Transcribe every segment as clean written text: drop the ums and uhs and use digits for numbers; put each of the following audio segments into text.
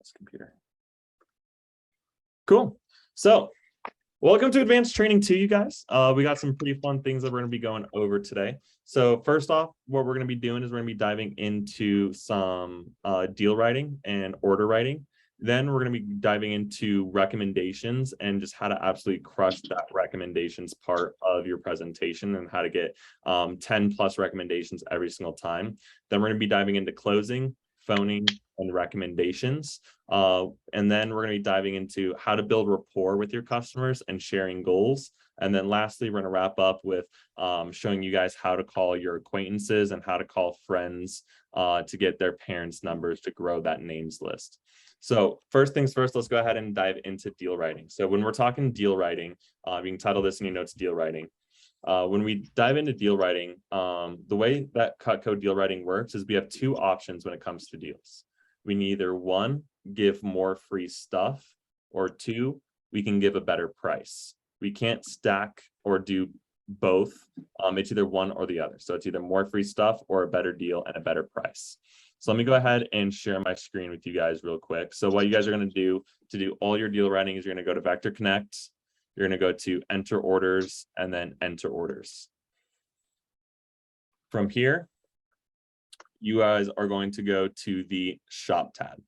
this computer. Cool. So welcome to Advanced Training 2, you guys. We got some pretty fun things that we're going to be going over today. So first off, what we're going to be doing is we're going to be diving into some deal writing and order writing. Then we're going to be diving into recommendations and just how to absolutely crush that recommendations part of your presentation and how to get 10 plus recommendations every single time. Then we're going to be diving into closing, phoning, and recommendations. And then we're going to be diving into how to build rapport with your customers and sharing goals. And then lastly, we're going to wrap up with showing you guys how to call your acquaintances and how to call friends to get their parents' numbers to grow that names list. So first things first, let's go ahead and dive into deal writing. So when we're talking deal writing, you can title this in your notes, deal writing. When we dive into deal writing, the way that Cutco deal writing works is we have two options when it comes to deals. We can either one, give more free stuff, or two, we can give a better price. We can't stack or do both. It's either one or the other. So it's either more free stuff or a better deal and a better price. So let me go ahead and share my screen with you guys real quick. So what you guys are going to do all your deal writing is you're going to go to Vector Connect. You're going to go to enter orders and then enter orders. From here, you guys are going to go to the shop tab.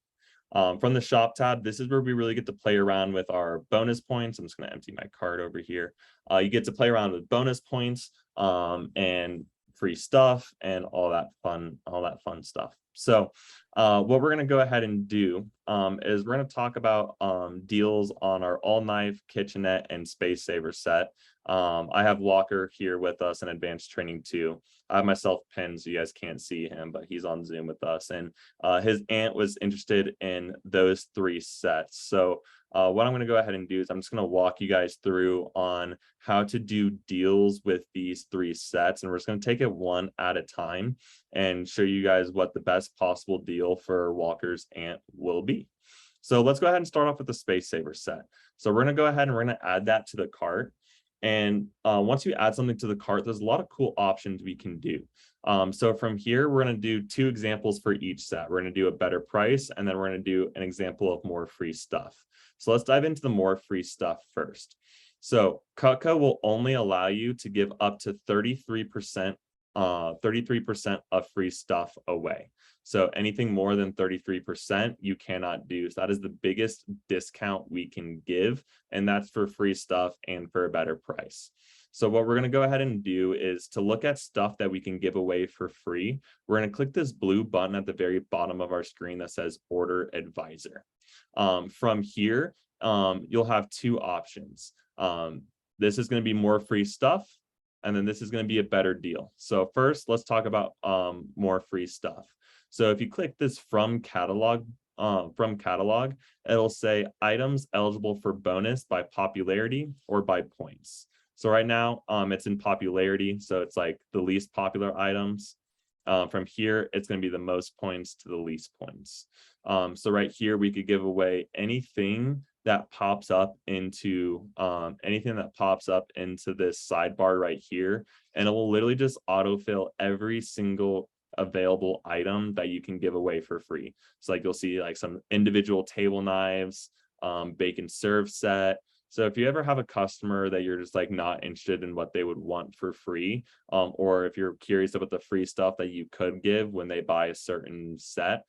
From the shop tab, this is where we really get to play around with our bonus points. I'm just going to empty my card over here. You get to play around with bonus points and free stuff and all that fun stuff. So what we're going to go ahead and do is we're going to talk about deals on our all knife, kitchenette, and space saver set. I have Walker here with us in Advanced Training 2. I have myself pinned so you guys can't see him, but he's on Zoom with us. And his aunt was interested in those three sets. So what I'm going to go ahead and do is I'm just going to walk you guys through on how to do deals with these three sets. And we're just going to take it one at a time and show you guys what the best possible deal for Walker's aunt will be. So let's go ahead and start off with the space saver set. So we're going to go ahead and we're going to add that to the cart. And once you add something to the cart, there's a lot of cool options we can do. So from here, we're going to do two examples for each set. We're going to do a better price, and then we're going to do an example of more free stuff. So let's dive into the more free stuff first. So Cutco will only allow you to give up to 33% of free stuff away. So anything more than 33% you cannot do. So that is the biggest discount we can give, and that's for free stuff and for a better price. So what we're going to go ahead and do is to look at stuff that we can give away for free. We're going to click this blue button at the very bottom of our screen that says Order Advisor. From here, you'll have two options. This is going to be more free stuff, and then this is going to be a better deal. So first, let's talk about more free stuff. So if you click this from catalog, it'll say items eligible for bonus by popularity or by points. So right now, it's in popularity, so it's like the least popular items. From here, it's going to be the most points to the least points. So right here, we could give away anything that pops up into this sidebar right here, and it will literally just autofill every single available item that you can give away for free. So like you'll see like some individual table knives, bacon serve set. So if you ever have a customer that you're just like not interested in what they would want for free, or if you're curious about the free stuff that you could give when they buy a certain set,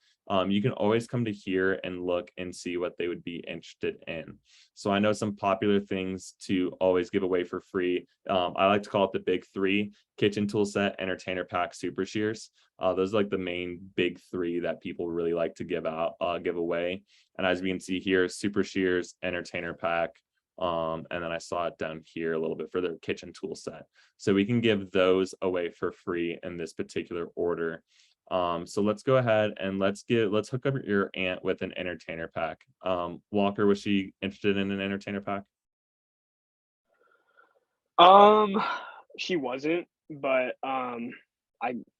you can always come to here and look and see what they would be interested in. So I know some popular things to always give away for free. I like to call it the big three: kitchen tool set, entertainer pack, super shears. Those are like the main big three that people really like to give away. And as we can see here, super shears, entertainer pack, and then I saw it down here a little bit further, kitchen tool set. So we can give those away for free in this particular order. So let's go ahead and let's hook up your aunt with an entertainer pack. Walker, was she interested in an entertainer pack? She wasn't, but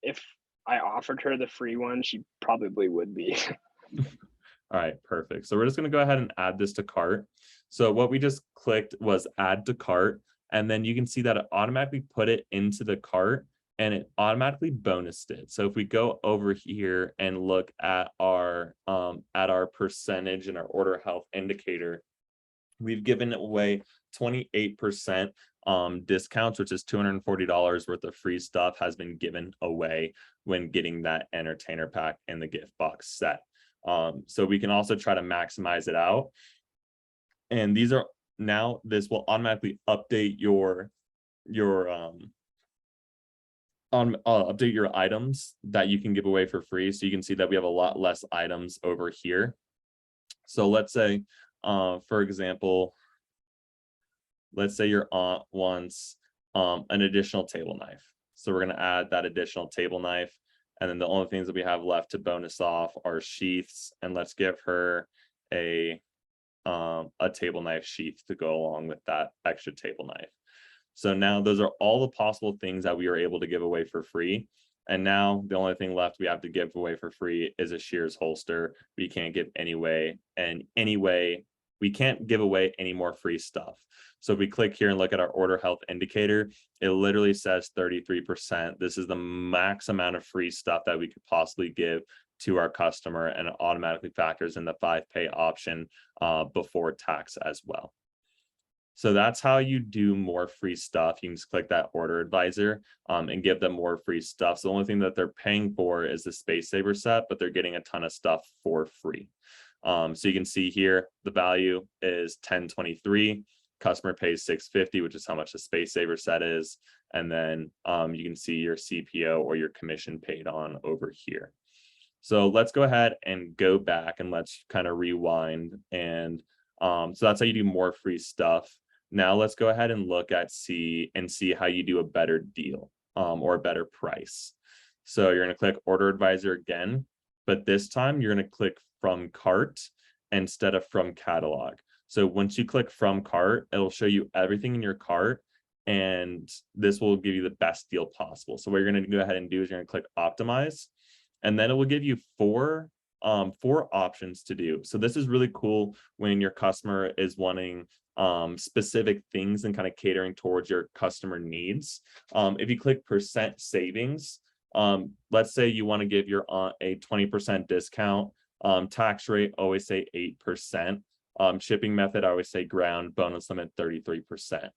if I offered her the free one, she probably would be. All right, perfect. So we're just going to go ahead and add this to cart. So what we just clicked was add to cart, and then you can see that it automatically put it into the cart and it automatically bonused it. So if we go over here and look at our percentage and our order health indicator, we've given away 28% discounts, which is $240 worth of free stuff has been given away when getting that entertainer pack and the gift box set. So we can also try to maximize it out. And these are now, this will automatically update your update your items that you can give away for free. So you can see that we have a lot less items over here. So let's say, for example, let's say your aunt wants an additional table knife. So we're going to add that additional table knife. And then the only things that we have left to bonus off are sheaths. And let's give her a table knife sheath to go along with that extra table knife. So now those are all the possible things that we are able to give away for free. And now the only thing left we have to give away for free is a shears holster. We can't give we can't give away any more free stuff. So if we click here and look at our order health indicator, it literally says 33%. This is the max amount of free stuff that we could possibly give to our customer, and it automatically factors in the 5-pay option before tax as well. So that's how you do more free stuff. You can just click that order advisor and give them more free stuff. So the only thing that they're paying for is the Space Saver set, but they're getting a ton of stuff for free. So you can see here, the value is $10.23. Customer pays $6.50, which is how much the Space Saver set is. And then you can see your CPO or your commission paid on over here. So let's go ahead and go back and let's kind of rewind. And so that's how you do more free stuff. Now let's go ahead and look at see how you do a better deal or a better price. So you're going to click order advisor again, but this time you're going to click from cart instead of from catalog. So once you click from cart, it'll show you everything in your cart, and this will give you the best deal possible. So what you're going to go ahead and do is you're going to click optimize, and then it will give you four options to do. So this is really cool when your customer is wanting specific things and kind of catering towards your customer needs. If you click percent savings, let's say you want to give your aunt a 20% discount. Tax rate, always say 8%. Shipping method, I always say ground, bonus limit 33%.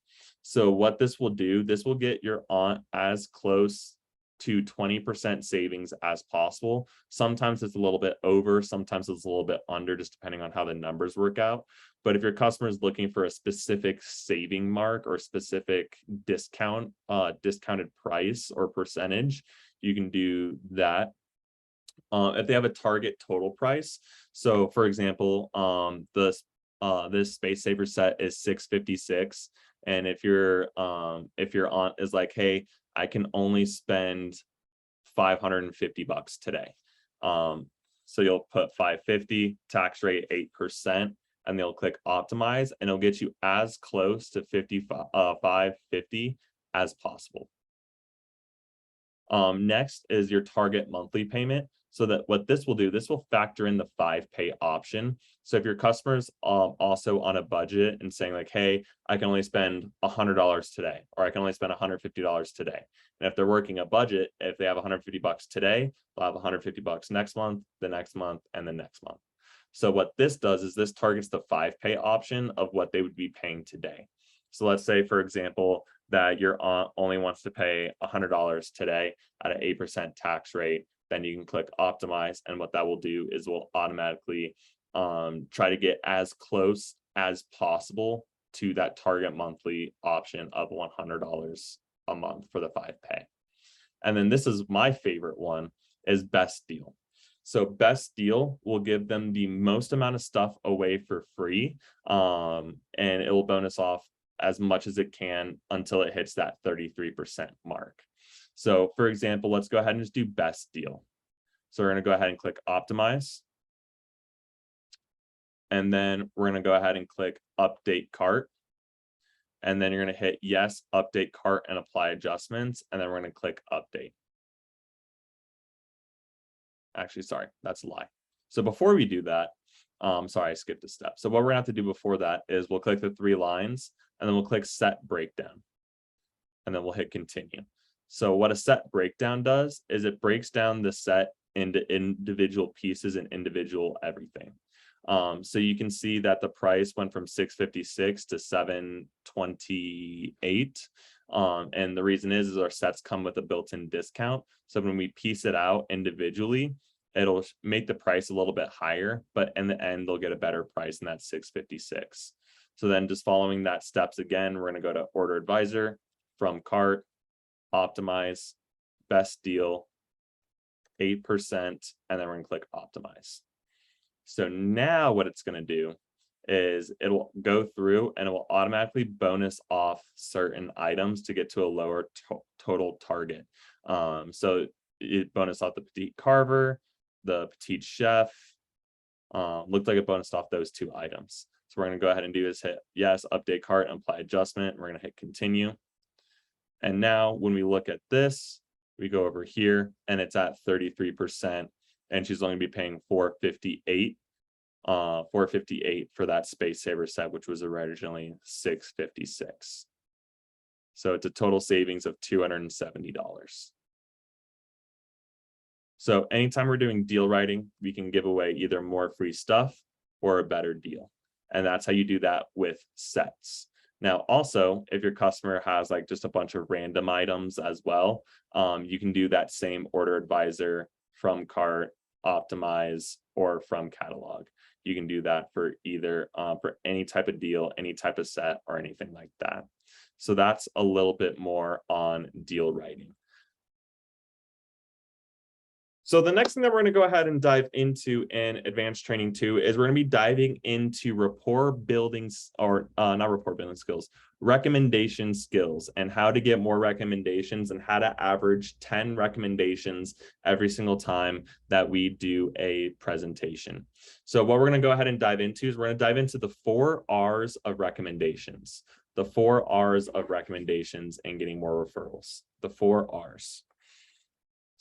So what this will do, this will get your aunt as close to 20% savings as possible. Sometimes it's a little bit over, sometimes it's a little bit under, just depending on how the numbers work out. But if your customer is looking for a specific saving mark or specific discounted price or percentage, you can do that. If they have a target total price, so for example, this Space Saver set is $656, and if your aunt is like, hey, I can only spend $550 today, so you'll put 550, tax rate 8%, and they'll click optimize, and it'll get you as close to 550 as possible. Next is your target monthly payment. So that what this will do, this will factor in the 5-pay option. So if your customer's also on a budget and saying like, hey, I can only spend $100 today, or I can only spend $150 today. And if they're working a budget, if they have $150 today, they'll have $150 next month, the next month, and the next month. So what this does is this targets the 5-pay option of what they would be paying today. So let's say, for example, that your aunt only wants to pay $100 today at an 8% tax rate. Then you can click optimize, and what that will do is will automatically try to get as close as possible to that target monthly option of $100 a month for the 5-pay. And then this is my favorite one, is best deal. So best deal will give them the most amount of stuff away for free, and it will bonus off as much as it can until it hits that 33% mark. So for example, let's go ahead and just do best deal. So we're going to go ahead and click optimize. And then we're going to go ahead and click update cart. And then you're going to hit yes, update cart and apply adjustments. And then we're going to click update. Actually, sorry, that's a lie. So before we do that, sorry, I skipped a step. So what we're going to have to do before that is we'll click the 3 lines, and then we'll click set breakdown. And then we'll hit continue. So what a set breakdown does is it breaks down the set into individual pieces and individual everything. So you can see that the price went from $656 to $728. And the reason is our sets come with a built-in discount. So when we piece it out individually, it'll make the price a little bit higher, but in the end, they'll get a better price than that $656. So then just following that steps again, we're going to go to Order Advisor, from cart, optimize, best deal, 8%, and then we're going to click optimize. So now what it's going to do is it'll go through and it will automatically bonus off certain items to get to a lower total target. So it bonus off the petite carver, the petite chef. Looked like it bonused off those 2 items. So we're going to go ahead and do is hit yes, update cart, and apply adjustment. We're going to hit continue. And now when we look at this, we go over here and it's at 33%, and she's only going to be paying $458 for that Space Saver set, which was originally $656. So it's a total savings of $270. So anytime we're doing deal writing, we can give away either more free stuff or a better deal. And that's how you do that with sets. Now, also, if your customer has like just a bunch of random items as well, you can do that same Order Advisor, from cart, optimize, or from catalog. You can do that for either for any type of deal, any type of set, or anything like that. So that's a little bit more on deal writing. So the next thing that we're going to go ahead and dive into in advanced training 2 is we're going to be diving into rapport building, or not rapport building skills, recommendation skills, and how to get more recommendations and how to average 10 recommendations every single time that we do a presentation. So what we're going to go ahead and dive into is we're going to dive into the 4 R's of recommendations, the 4 R's of recommendations and getting more referrals, the 4 R's.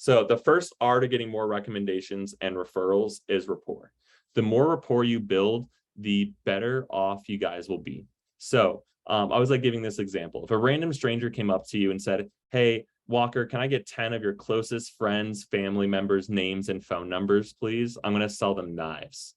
So the first R to getting more recommendations and referrals is rapport. The more rapport you build, the better off you guys will be. So I was like giving this example. If a random stranger came up to you and said, hey, Walker, can I get 10 of your closest friends, family members, names, and phone numbers, please? I'm going to sell them knives.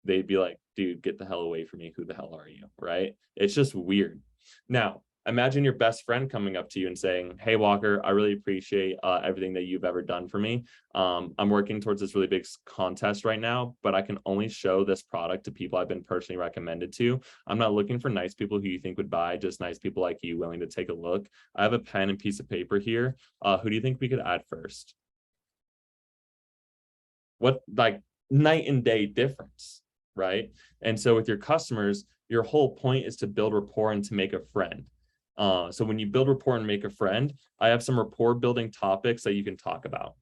They'd be like, dude, get the hell away from me. Who the hell are you? Right? It's just weird. Now, imagine your best friend coming up to you and saying, hey, Walker, I really appreciate everything that you've ever done for me. I'm working towards this really big contest right now, but I can only show this product to people I've been personally recommended to. I'm not looking for nice people who you think would buy, just nice people like you willing to take a look. I have a pen and piece of paper here. Who do you think we could add first? What, like, night and day difference, right? And so with your customers, your whole point is to build rapport and to make a friend. So when you build rapport and make a friend, I have some rapport building topics that you can talk about.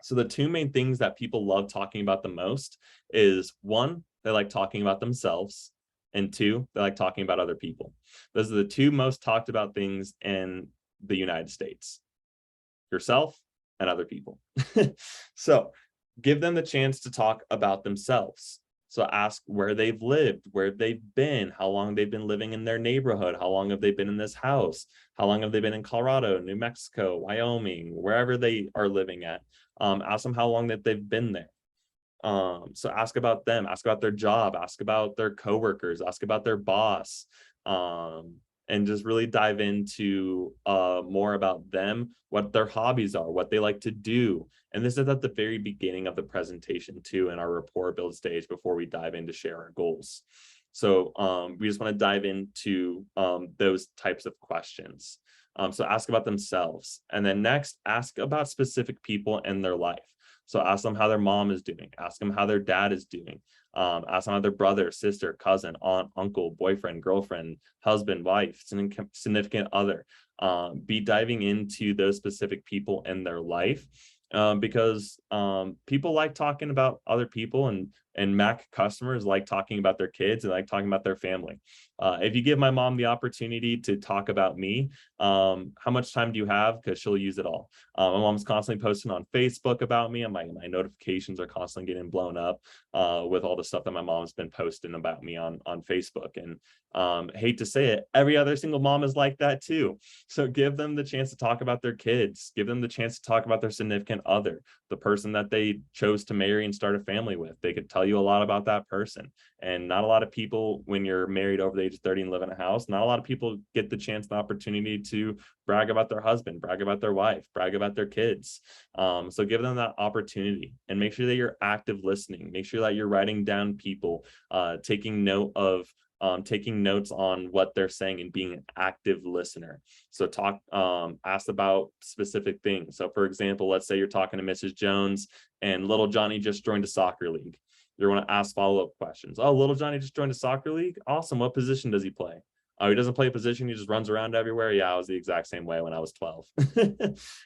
So the 2 main things that people love talking about the most is 1, they like talking about themselves, and 2, they like talking about other people. Those are the 2 most talked about things in the United States: yourself and other people. So give them the chance to talk about themselves. So ask where they've lived, where they've been, how long they've been living in their neighborhood, how long have they been in this house, how long have they been in Colorado, New Mexico, Wyoming, wherever they are living at. Ask them how long that they've been there. So ask about them, ask about their job, ask about their coworkers, ask about their boss, and just really dive into more about them, what their hobbies are, what they like to do. And this is at the very beginning of the presentation too, in our rapport build stage, before we dive in to share our goals. So we just want to dive into those types of questions. So ask about themselves. And then next, ask about specific people in their life. So ask them how their mom is doing, ask them how their dad is doing, ask them how their brother, sister, cousin, aunt, uncle, boyfriend, girlfriend, husband, wife, significant other. Be diving into those specific people in their life, because people like talking about other people, and And Mac customers like talking about their kids and like talking about their family. If you give my mom the opportunity to talk about me, how much time do you have? Because she'll use it all. My mom's constantly posting on Facebook about me, and my notifications are constantly getting blown up with all the stuff that my mom's been posting about me on Facebook. And hate to say it, every other single mom is like that too. So give them the chance to talk about their kids, give them the chance to talk about their significant other, the person that they chose to marry and start a family with. They could tell you a lot about that person. And not a lot of people, when you're married over the age of 30 and live in a house, not a lot of people get the chance, the opportunity to brag about their husband, brag about their wife, brag about their kids. So give them that opportunity, and make sure that you're active listening. Make sure that you're writing down people, taking notes on what they're saying and being an active listener. So ask about specific things. So for example, let's say you're talking to Mrs. Jones and little Johnny just joined a soccer league. You're going to ask follow-up questions. Oh, little Johnny just joined a soccer league? Awesome. What position does he play? Oh, he doesn't play a position. He just runs around everywhere. Yeah, I was the exact same way when I was 12.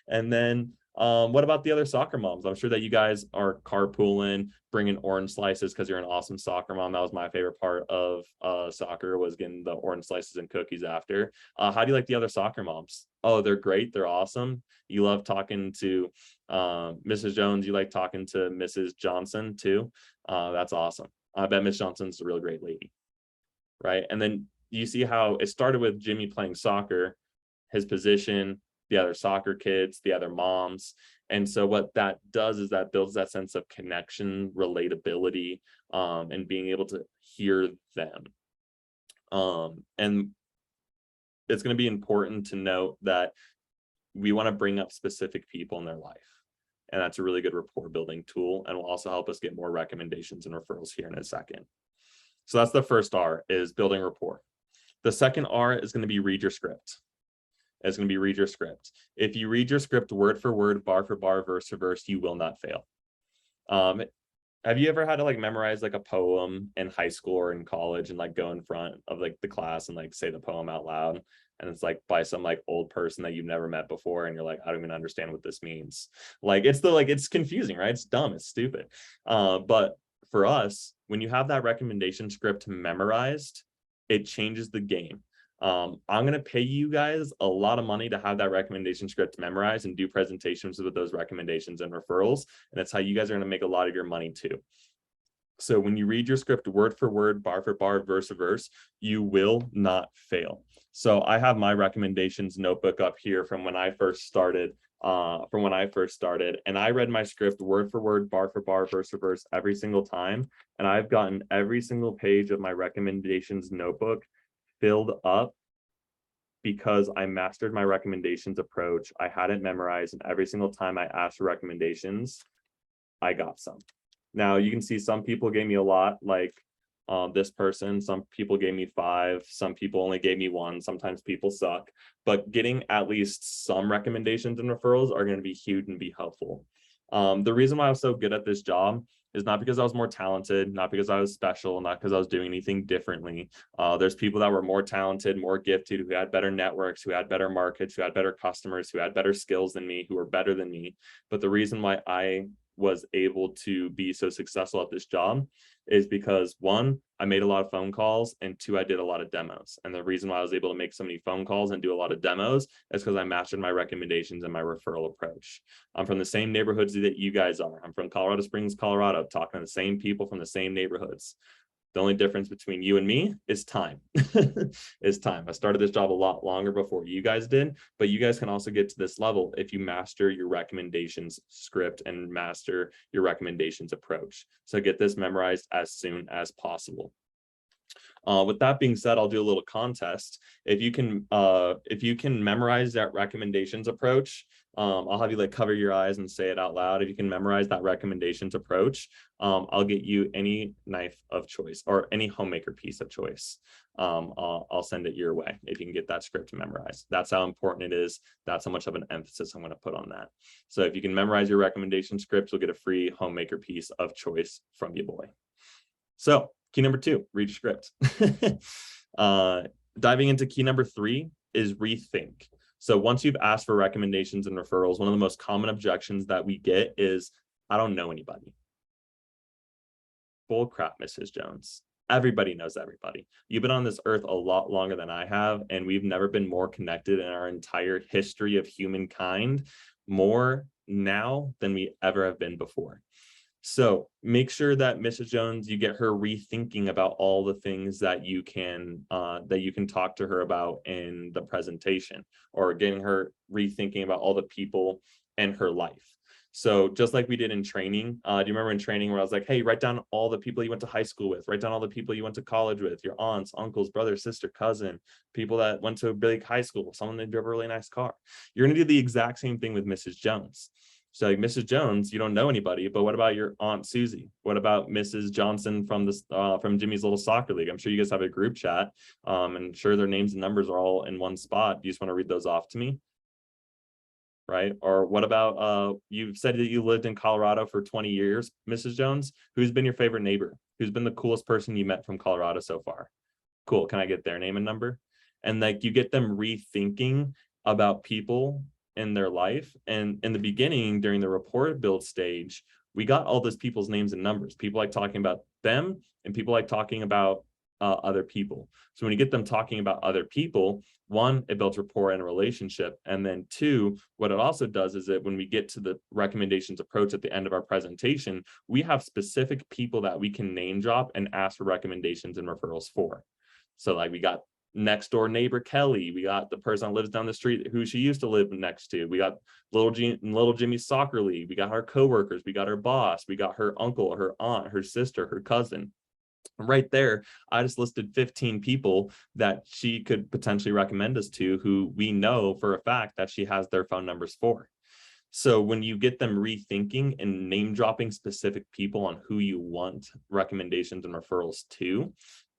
And then what about the other soccer moms? I'm sure that you guys are carpooling, bringing orange slices because you're an awesome soccer mom. That was my favorite part of soccer, was getting the orange slices and cookies after. How do you like the other soccer moms? Oh, they're great. They're awesome. You love talking to Mrs. Jones. You like talking to Mrs. Johnson too. That's awesome. I bet Miss Johnson's a real great lady, right? And then you see how it started with Jimmy playing soccer, his position, the other soccer kids, the other moms. And so what that does is that builds that sense of connection, relatability, and being able to hear them. And it's going to be important to note that we want to bring up specific people in their life. And that's a really good rapport building tool, and will also help us get more recommendations and referrals here in a second. So that's the first R, is building rapport. The second R is going to be read your script. It's going to be read your script. If you read your script word for word, bar for bar, verse for verse, you will not fail. Have you ever had to like memorize like a poem in high school or in college and like go in front of like the class and like say the poem out loud? And it's like by some like old person that you've never met before, and you're like, I don't even understand what this means. Like it's confusing, right? It's dumb, it's stupid. But for us, when you have that recommendation script memorized, it changes the game. I'm going to pay you guys a lot of money to have that recommendation script memorized and do presentations with those recommendations and referrals. And that's how you guys are going to make a lot of your money too. So when you read your script word for word, bar for bar, verse for verse, you will not fail. So I have my recommendations notebook up here from when I first started. And I read my script word for word, bar for bar, verse for verse every single time. And I've gotten every single page of my recommendations notebook filled up because I mastered my recommendations approach. I had it memorized, and every single time I asked for recommendations, I got some. Now you can see some people gave me a lot, like this person. Some people gave me 5, some people only gave me 1. Sometimes people suck, but getting at least some recommendations and referrals are going to be huge and be helpful. The reason why I was so good at this job is not because I was more talented, not because I was special, not because I was doing anything differently. There's people that were more talented, more gifted, who had better networks, who had better markets, who had better customers, who had better skills than me, who were better than me. But the reason why I was able to be so successful at this job is because 1, I made a lot of phone calls, and 2, I did a lot of demos. And the reason why I was able to make so many phone calls and do a lot of demos is because I mastered my recommendations and my referral approach. I'm from the same neighborhoods that you guys are. I'm from Colorado Springs, Colorado, talking to the same people from the same neighborhoods. The only difference between you and me is time. Is time. I started this job a lot longer before you guys did, but you guys can also get to this level if you master your recommendations script and master your recommendations approach. So get this memorized as soon as possible. With that being said, I'll do a little contest. If you can memorize that recommendations approach, I'll have you like cover your eyes and say it out loud. If you can memorize that recommendations approach, I'll get you any knife of choice or any homemaker piece of choice. I'll send it your way if you can get that script memorized. That's how important it is. That's how much of an emphasis I'm going to put on that. So if you can memorize your recommendation script, you'll get a free homemaker piece of choice from you, boy. So key number 2, read your script. Diving into key number 3 is rethink. So once you've asked for recommendations and referrals, one of the most common objections that we get is, I don't know anybody. bull crap, Mrs. Jones. Everybody knows everybody. You've been on this earth a lot longer than I have, and we've never been more connected in our entire history of humankind, more now than we ever have been before. So make sure that Mrs. Jones, you get her rethinking about all the things that you can talk to her about in the presentation, or getting her rethinking about all the people in her life. So just like we did in training, do you remember in training where I was like, hey, write down all the people you went to high school with, write down all the people you went to college with, your aunts, uncles, brother, sister, cousin, people that went to a big high school, someone that drove a really nice car. You're gonna do the exact same thing with Mrs. Jones. So like Mrs. Jones, you don't know anybody, but what about your Aunt Susie? What about Mrs. Johnson from from Jimmy's Little Soccer League? I'm sure you guys have a group chat, and sure their names and numbers are all in one spot. Do you just want to read those off to me? Right? Or what about you've said that you lived in Colorado for 20 years, Mrs. Jones? Who's been your favorite neighbor? Who's been the coolest person you met from Colorado so far? Cool. Can I get their name and number? And like you get them rethinking about people in their life. And in the beginning, during the report build stage, we got all those people's names and numbers. People like talking about them, and people like talking about other people. So when you get them talking about other people, one, it builds rapport and a relationship. And then two, what it also does is that when we get to the recommendations approach at the end of our presentation, we have specific people that we can name drop and ask for recommendations and referrals for. So like we got next door neighbor Kelly, we got the person that lives down the street who she used to live next to, we got little Jimmy's soccer league, we got her coworkers, we got her boss, we got her uncle, her aunt, her sister, her cousin. Right there, I just listed 15 people that she could potentially recommend us to, who we know for a fact that she has their phone numbers for. So when you get them rethinking and name dropping specific people on who you want recommendations and referrals to,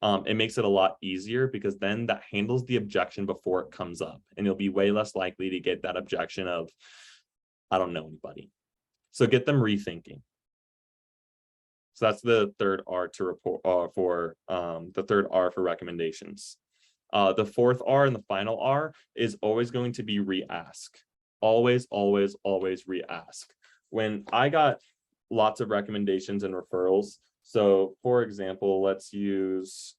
it makes it a lot easier, because then that handles the objection before it comes up, and you'll be way less likely to get that objection of, I don't know anybody. So get them rethinking. So that's the third R to report the third R for recommendations. The fourth R and the final R is always going to be re-ask. Always, always, always re-ask. When I got lots of recommendations and referrals, so for example, let's use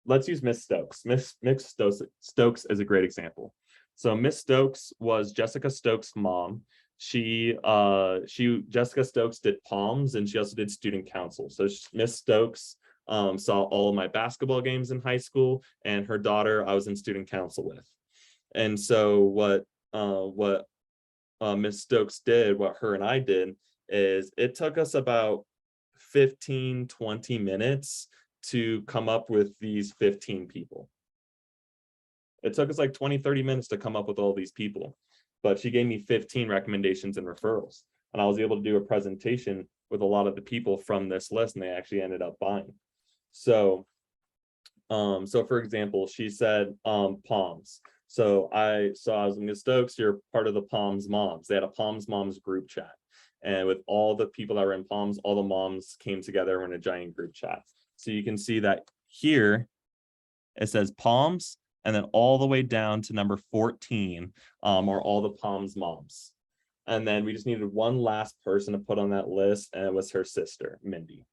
Miss Stokes. Miss Stokes is a great example. So Miss Stokes was Jessica Stokes' mom. Jessica Stokes did Palms, and she also did student council. So Miss Stokes saw all of my basketball games in high school, and her daughter I was in student council with. And so what Miss Stokes did, what her and I did, is it took us about 15-20 minutes to come up with these 15 people. It took us like 20-30 minutes to come up with all these people, but she gave me 15 recommendations and referrals, and I was able to do a presentation with a lot of the people from this list, and they actually ended up buying. So for example, she said Palms. So I was in Miss Stokes, you're part of the Palms Moms. They had a Palms Moms group chat, and with all the people that were in Palms, all the moms came together in a giant group chat. So you can see that here it says Palms, and then all the way down to number 14 are all the Palms moms. And then we just needed one last person to put on that list, and it was her sister, Mindy.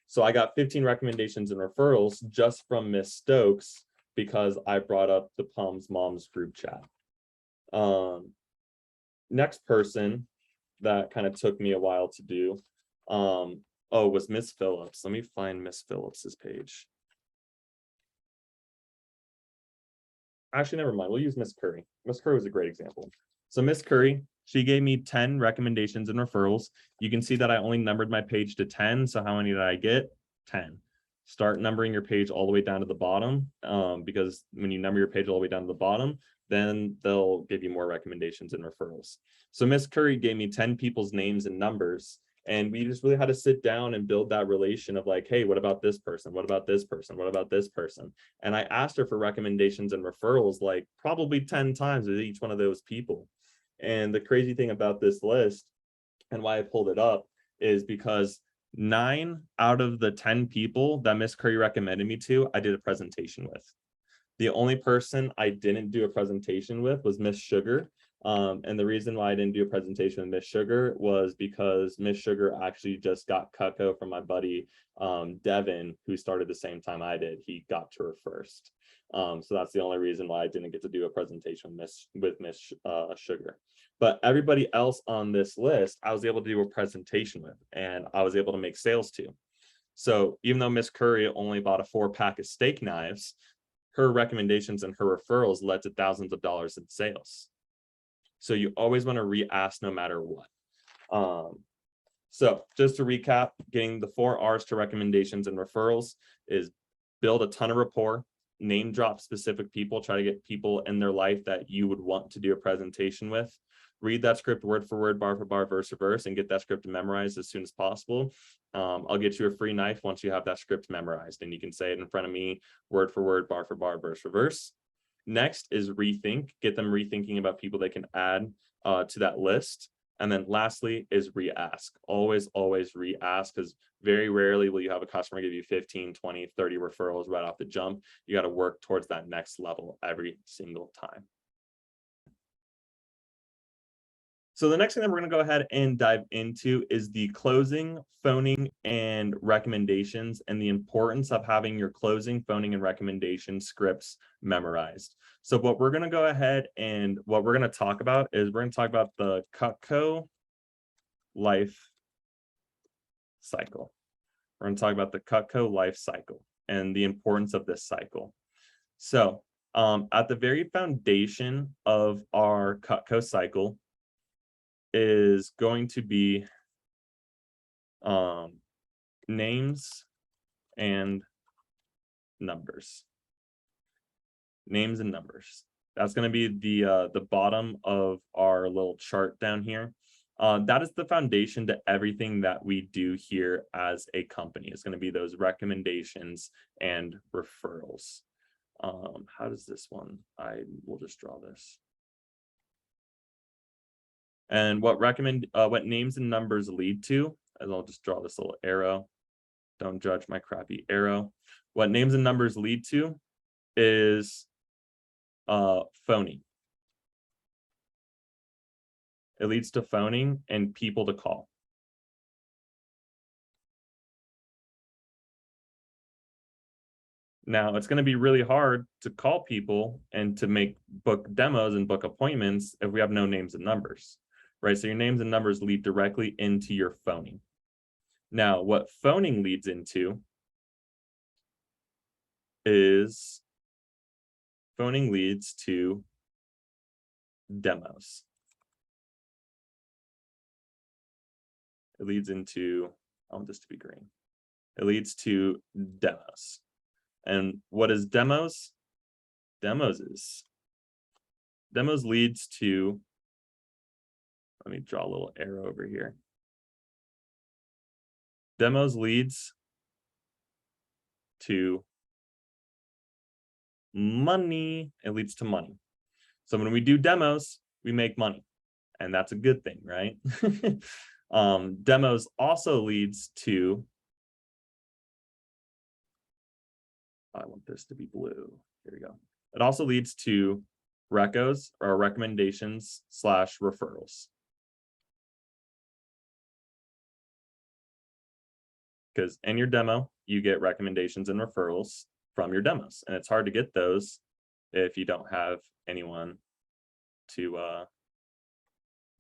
So I got 15 recommendations and referrals just from Miss Stokes, because I brought up the Palms Moms group chat. Next person that kind of took me a while to do was Miss Phillips. Let me find Miss Phillips's page. Actually, never mind. We'll use Miss Curry. Miss Curry was a great example. So Miss Curry, she gave me 10 recommendations and referrals. You can see that I only numbered my page to 10. So how many did I get? 10. Start numbering your page all the way down to the bottom, because when you number your page all the way down to the bottom, then they'll give you more recommendations and referrals. So Miss Curry gave me 10 people's names and numbers, and we just really had to sit down and build that relation of like, hey, what about this person? What about this person? What about this person? And I asked her for recommendations and referrals like probably 10 times with each one of those people. And the crazy thing about this list, and why I pulled it up, is because 9 out of the 10 people that Miss Curry recommended me to, I did a presentation with. The only person I didn't do a presentation with was Miss Sugar. And the reason why I didn't do a presentation with Miss Sugar was because Miss Sugar actually just got Cutco from my buddy Devin, who started the same time I did. He got to her first. So that's the only reason why I didn't get to do a presentation with Miss Sugar. But everybody else on this list, I was able to do a presentation with, and I was able to make sales to. So even though Miss Curry only bought a 4-pack of steak knives, her recommendations and her referrals led to thousands of dollars in sales. So you always want to re-ask no matter what. So just to recap, getting the 4 R's to recommendations and referrals is build a ton of rapport, name drop specific people, try to get people in their life that you would want to do a presentation with. Read that script word for word, bar for bar, verse for verse, and get that script memorized as soon as possible. I'll get you a free knife once you have that script memorized, and you can say it in front of me, word for word, bar for bar, verse for verse. Next is rethink, get them rethinking about people they can add to that list. And then lastly is re-ask. Always re-ask, because very rarely will you have a customer give you 15, 20, 30 referrals right off the jump. You got to work towards that next level every single time. So the next thing that we're going to go ahead and dive into is the closing, phoning, and recommendations, and the importance of having your closing, phoning, and recommendation scripts memorized. So what we're going to go ahead and what we're going to talk about is we're going to talk about the Cutco life cycle. We're going to talk about the Cutco life cycle and the importance of this cycle. So at the very foundation of our Cutco cycle is going to be names and numbers. Names and numbers. That's going to be the bottom of our little chart down here. That is the foundation to everything that we do here as a company. It's going to be those recommendations and referrals. How does this one? I will just draw this. And what names and numbers lead to, as I'll just draw this little arrow. Don't judge my crappy arrow. What names and numbers lead to is phoning. It leads to phoning and people to call. Now, it's going to be really hard to call people and to book demos and book appointments if we have no names and numbers, right? So your names and numbers lead directly into your phoning. Now, what phoning leads into is phoning leads to demos. It leads into, I want this to be green. It leads to demos. And what is demos? Demos leads to, let me draw a little arrow over here. Demos leads to money. It leads to money. So when we do demos, we make money, and that's a good thing, right? Demos also leads to, I want this to be blue. Here we go. It also leads to recos, or recommendations / referrals. Because in your demo, you get recommendations and referrals from your demos. And it's hard to get those if you don't have anyone to,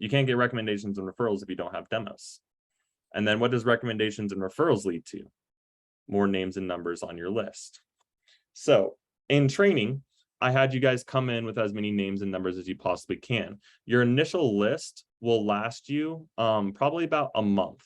you can't get recommendations and referrals if you don't have demos. And then what does recommendations and referrals lead to? More names and numbers on your list. So in training, I had you guys come in with as many names and numbers as you possibly can. Your initial list will last you probably about a month.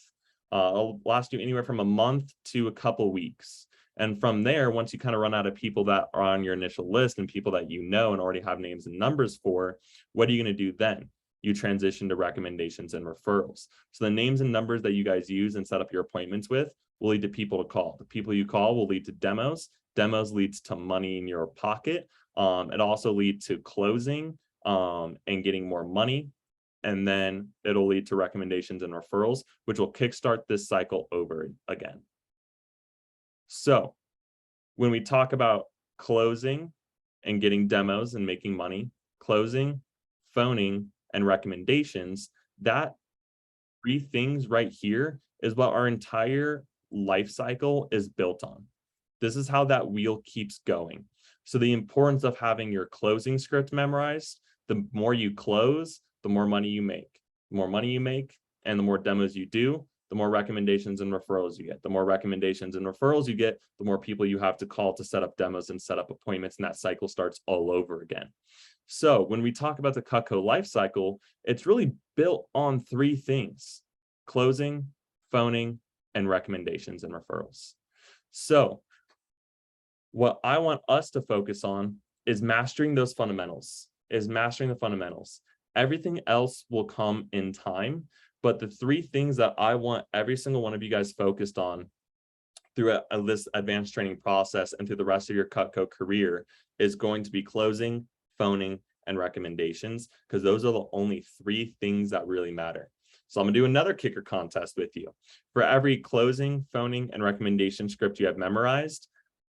It'll last you anywhere from a month to a couple weeks. And from there, once you kind of run out of people that are on your initial list and people that you know and already have names and numbers for, what are you going to do then? You transition to recommendations and referrals. So the names and numbers that you guys use and set up your appointments with will lead to people to call. The people you call will lead to demos. Demos leads to money in your pocket. It also leads to closing and getting more money. And then it'll lead to recommendations and referrals, which will kickstart this cycle over again. So when we talk about closing and getting demos and making money, closing, phoning, and recommendations, that three things right here is what our entire life cycle is built on. This is how that wheel keeps going. So the importance of having your closing script memorized, the more you close, the more money you make. The more money you make and the more demos you do, the more recommendations and referrals you get. The more recommendations and referrals you get, the more people you have to call to set up demos and set up appointments, and that cycle starts all over again. So when we talk about the Cutco life cycle, it's really built on three things: closing, phoning, and recommendations and referrals. So what I want us to focus on is mastering those fundamentals, Everything else will come in time, but the three things that I want every single one of you guys focused on through this advanced training process and through the rest of your Cutco career is going to be closing, phoning, and recommendations, because those are the only three things that really matter. So I'm gonna do another kicker contest with you. For every closing, phoning, and recommendation script you have memorized,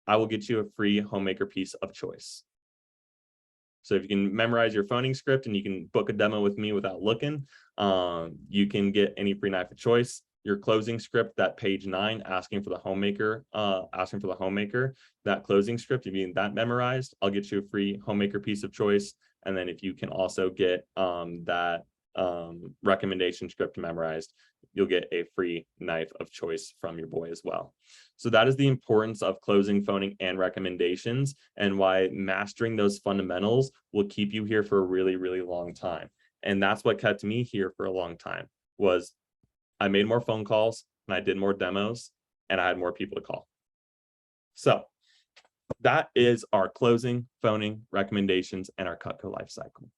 I will get you a free homemaker piece of choice. So if you can memorize your phoning script and you can book a demo with me without looking, you can get any free knife of choice. Your closing script, that page 9, asking for the homemaker, that closing script, if you get that memorized, I'll get you a free homemaker piece of choice. And then if you can also get that recommendation script memorized, you'll get a free knife of choice from your boy as well. So that is the importance of closing, phoning, and recommendations, and why mastering those fundamentals will keep you here for a really, really long time. And that's what kept me here for a long time, was I made more phone calls and I did more demos and I had more people to call. So that is our closing, phoning, recommendations, and our Cutco life cycle.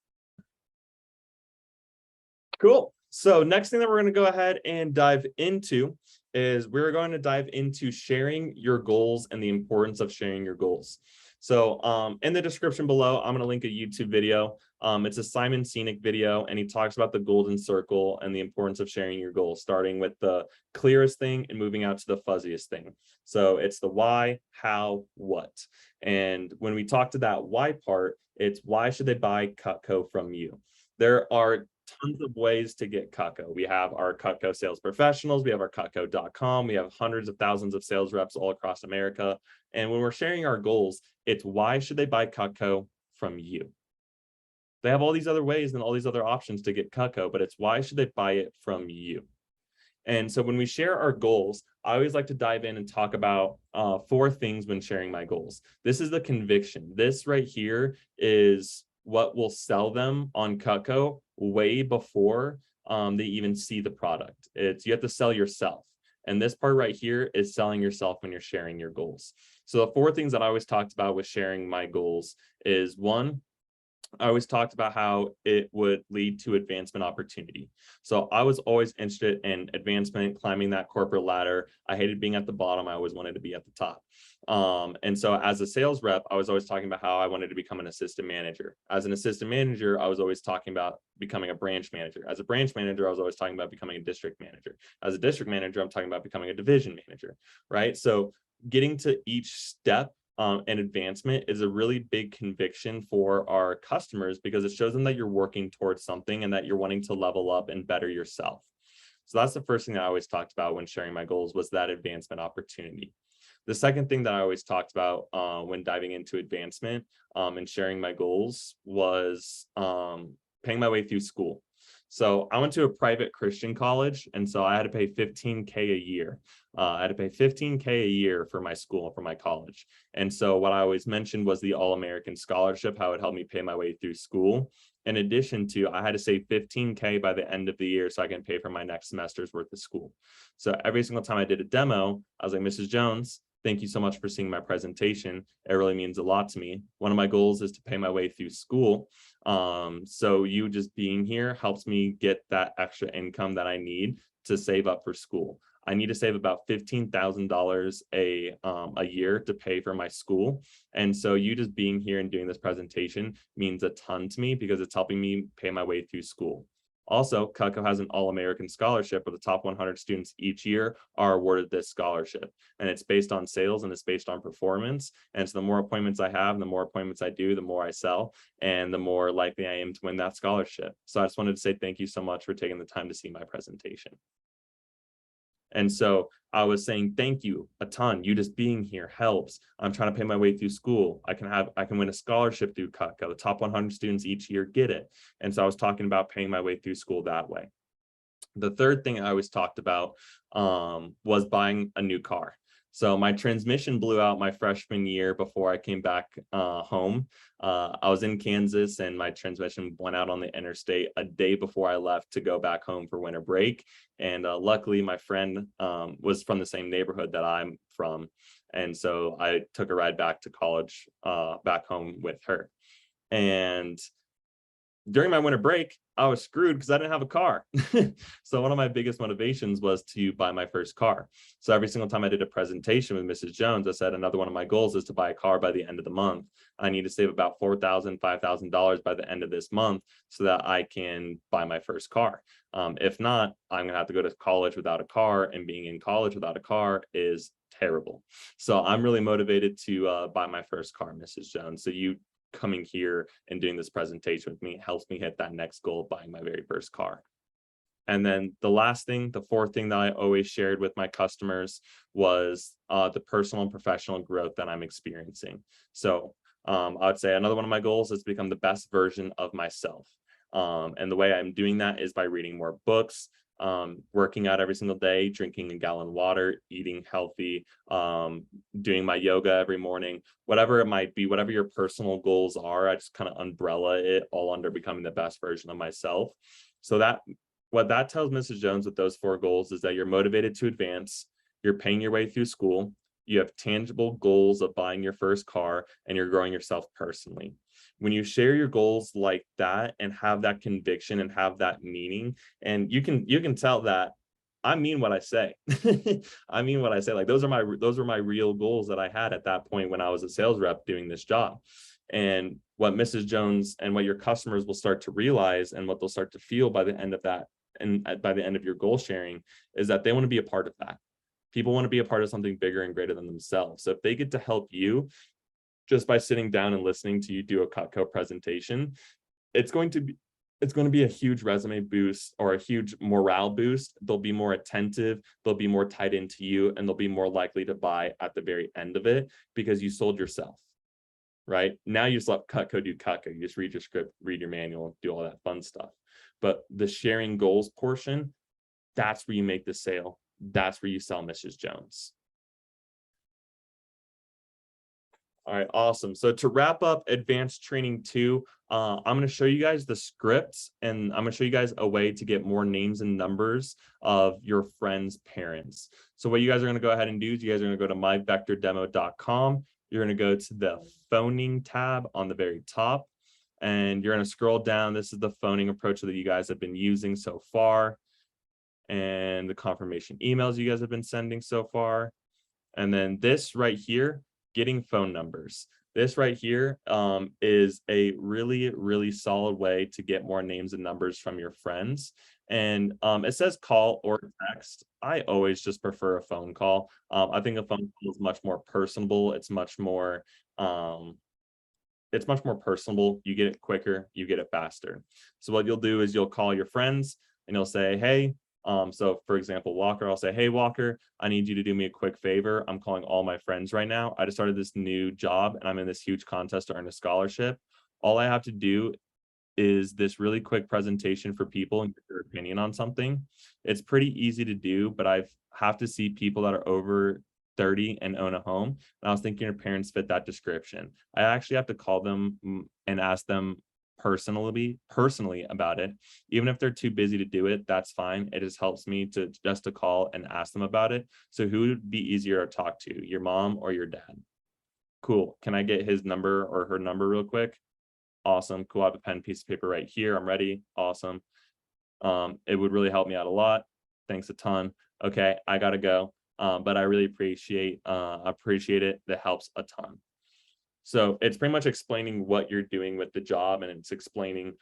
Cool. So next thing that we're going to go ahead and dive into is we're going to dive into sharing your goals and the importance of sharing your goals. So in the description below, I'm going to link a YouTube video. It's a Simon Sinek video, and he talks about the golden circle and the importance of sharing your goals, starting with the clearest thing and moving out to the fuzziest thing. So it's the why, how, what. And when we talk to that why part, it's why should they buy Cutco from you? There are tons of ways to get Cutco. We have our Cutco sales professionals. We have our Cutco.com. We have hundreds of thousands of sales reps all across America. And when we're sharing our goals, it's why should they buy Cutco from you? They have all these other ways and all these other options to get Cutco, but it's why should they buy it from you? And so when we share our goals, I always like to dive in and talk about 4 things when sharing my goals. This is the conviction. This right here is what will sell them on Cutco way before they even see the product. You have to sell yourself. And this part right here is selling yourself when you're sharing your goals. So the 4 things that I always talked about with sharing my goals is, 1, I always talked about how it would lead to advancement opportunity. So I was always interested in advancement, climbing that corporate ladder. I hated being at the bottom. I always wanted to be at the top. And so as a sales rep, I was always talking about how I wanted to become an assistant manager. As an assistant manager, I was always talking about becoming a branch manager. As a branch manager, I was always talking about becoming a district manager. As a district manager, I'm talking about becoming a division manager, right? So getting to each step and advancement is a really big conviction for our customers, because it shows them that you're working towards something and that you're wanting to level up and better yourself. So that's the first thing that I always talked about when sharing my goals, was that advancement opportunity. The second thing that I always talked about when diving into advancement and sharing my goals was paying my way through school. So I went to a private Christian college, and so I had to pay $15K a year. I had to pay $15K a year for my school, for my college. And so what I always mentioned was the All-American Scholarship, how it helped me pay my way through school. In addition to, I had to save $15K by the end of the year so I can pay for my next semester's worth of school. So every single time I did a demo, I was like, Mrs. Jones, thank you so much for seeing my presentation. It really means a lot to me. One of my goals is to pay my way through school. So you just being here helps me get that extra income that I need to save up for school. I need to save about $15,000 a year to pay for my school. And so you just being here and doing this presentation means a ton to me, because it's helping me pay my way through school. Also, Cutco has an All-American scholarship where the top 100 students each year are awarded this scholarship. And it's based on sales and it's based on performance. And so the more appointments I have, the more appointments I do, the more I sell, and the more likely I am to win that scholarship. So I just wanted to say thank you so much for taking the time to see my presentation. And so I was saying, thank you a ton. You just being here helps. I'm trying to pay my way through school. I can win a scholarship through Cutco. The top 100 students each year get it. And so I was talking about paying my way through school that way. The third thing I always talked about was buying a new car. So my transmission blew out my freshman year before I came back home. I was in Kansas and my transmission went out on the interstate a day before I left to go back home for winter break. And luckily my friend was from the same neighborhood that I'm from. And so I took a ride back to college, back home with her. And during my winter break, I was screwed because I didn't have a car. So one of my biggest motivations was to buy my first car. So every single time I did a presentation with Mrs. Jones, I said, another one of my goals is to buy a car by the end of the month. I need to save about $4,000, $5,000 by the end of this month so that I can buy my first car. If not, I'm gonna have to go to college without a car, and being in college without a car is terrible. So I'm really motivated to buy my first car, Mrs. Jones. So you coming here and doing this presentation with me helps me hit that next goal of buying my very first car. And then the last thing, the fourth thing that I always shared with my customers was the personal and professional growth that I'm experiencing. So I would say another one of my goals is to become the best version of myself. And the way I'm doing that is by reading more books, working out every single day, drinking a gallon of water, eating healthy, doing my yoga every morning, whatever it might be, whatever your personal goals are, I just kind of umbrella it all under becoming the best version of myself. So that what that tells Mrs. Jones with those 4 goals is that you're motivated to advance, you're paying your way through school, you have tangible goals of buying your first car, and you're growing yourself personally. When you share your goals like that and have that conviction and have that meaning, and you can tell that I mean what I say. I mean what I say. Like those are my real goals that I had at that point when I was a sales rep doing this job. And what Mrs. Jones and what your customers will start to realize and what they'll start to feel by the end of that and by the end of your goal sharing is that they want to be a part of that. People want to be a part of something bigger and greater than themselves. So if they get to help you just by sitting down and listening to you do a Cutco presentation, it's going to be a huge resume boost or a huge morale boost. They'll be more attentive, they'll be more tied into you, and they'll be more likely to buy at the very end of it because you sold yourself, right? Now you just let Cutco do Cutco. You just read your script, read your manual, do all that fun stuff. But the sharing goals portion, that's where you make the sale. That's where you sell Mrs. Jones. All right, awesome. So to wrap up advanced training 2, I'm going to show you guys the scripts, and I'm going to show you guys a way to get more names and numbers of your friends' parents. So what you guys are going to go ahead and do is you guys are going to go to myvectordemo.com. You're going to go to the phoning tab on the very top, and you're going to scroll down. This is the phoning approach that you guys have been using so far, and the confirmation emails you guys have been sending so far. And then this right here, getting phone numbers. This right here is a really, really solid way to get more names and numbers from your friends. And it says call or text. I always just prefer a phone call. I think a phone call is much more personable. It's much more personable. You get it quicker, you get it faster. So what you'll do is you'll call your friends and you'll say, hey, so for example, Walker, I'll say, hey, Walker, I need you to do me a quick favor. I'm calling all my friends right now. I just started this new job and I'm in this huge contest to earn a scholarship. All I have to do is this really quick presentation for people and get their opinion on something. It's pretty easy to do, but I have to see people that are over 30 and own a home. And I was thinking your parents fit that description. I actually have to call them and ask them personally about it. Even if they're too busy to do it, that's fine. It just helps me to call and ask them about it. So who would be easier to talk to, your mom or your dad? Cool. Can I get his number or her number real quick? Awesome. Cool. I have a pen, piece of paper right here. I'm ready. Awesome. It would really help me out a lot. Thanks a ton. Okay, I gotta go. But I really appreciate it. That helps a ton. So it's pretty much explaining what you're doing with the job, and it's explaining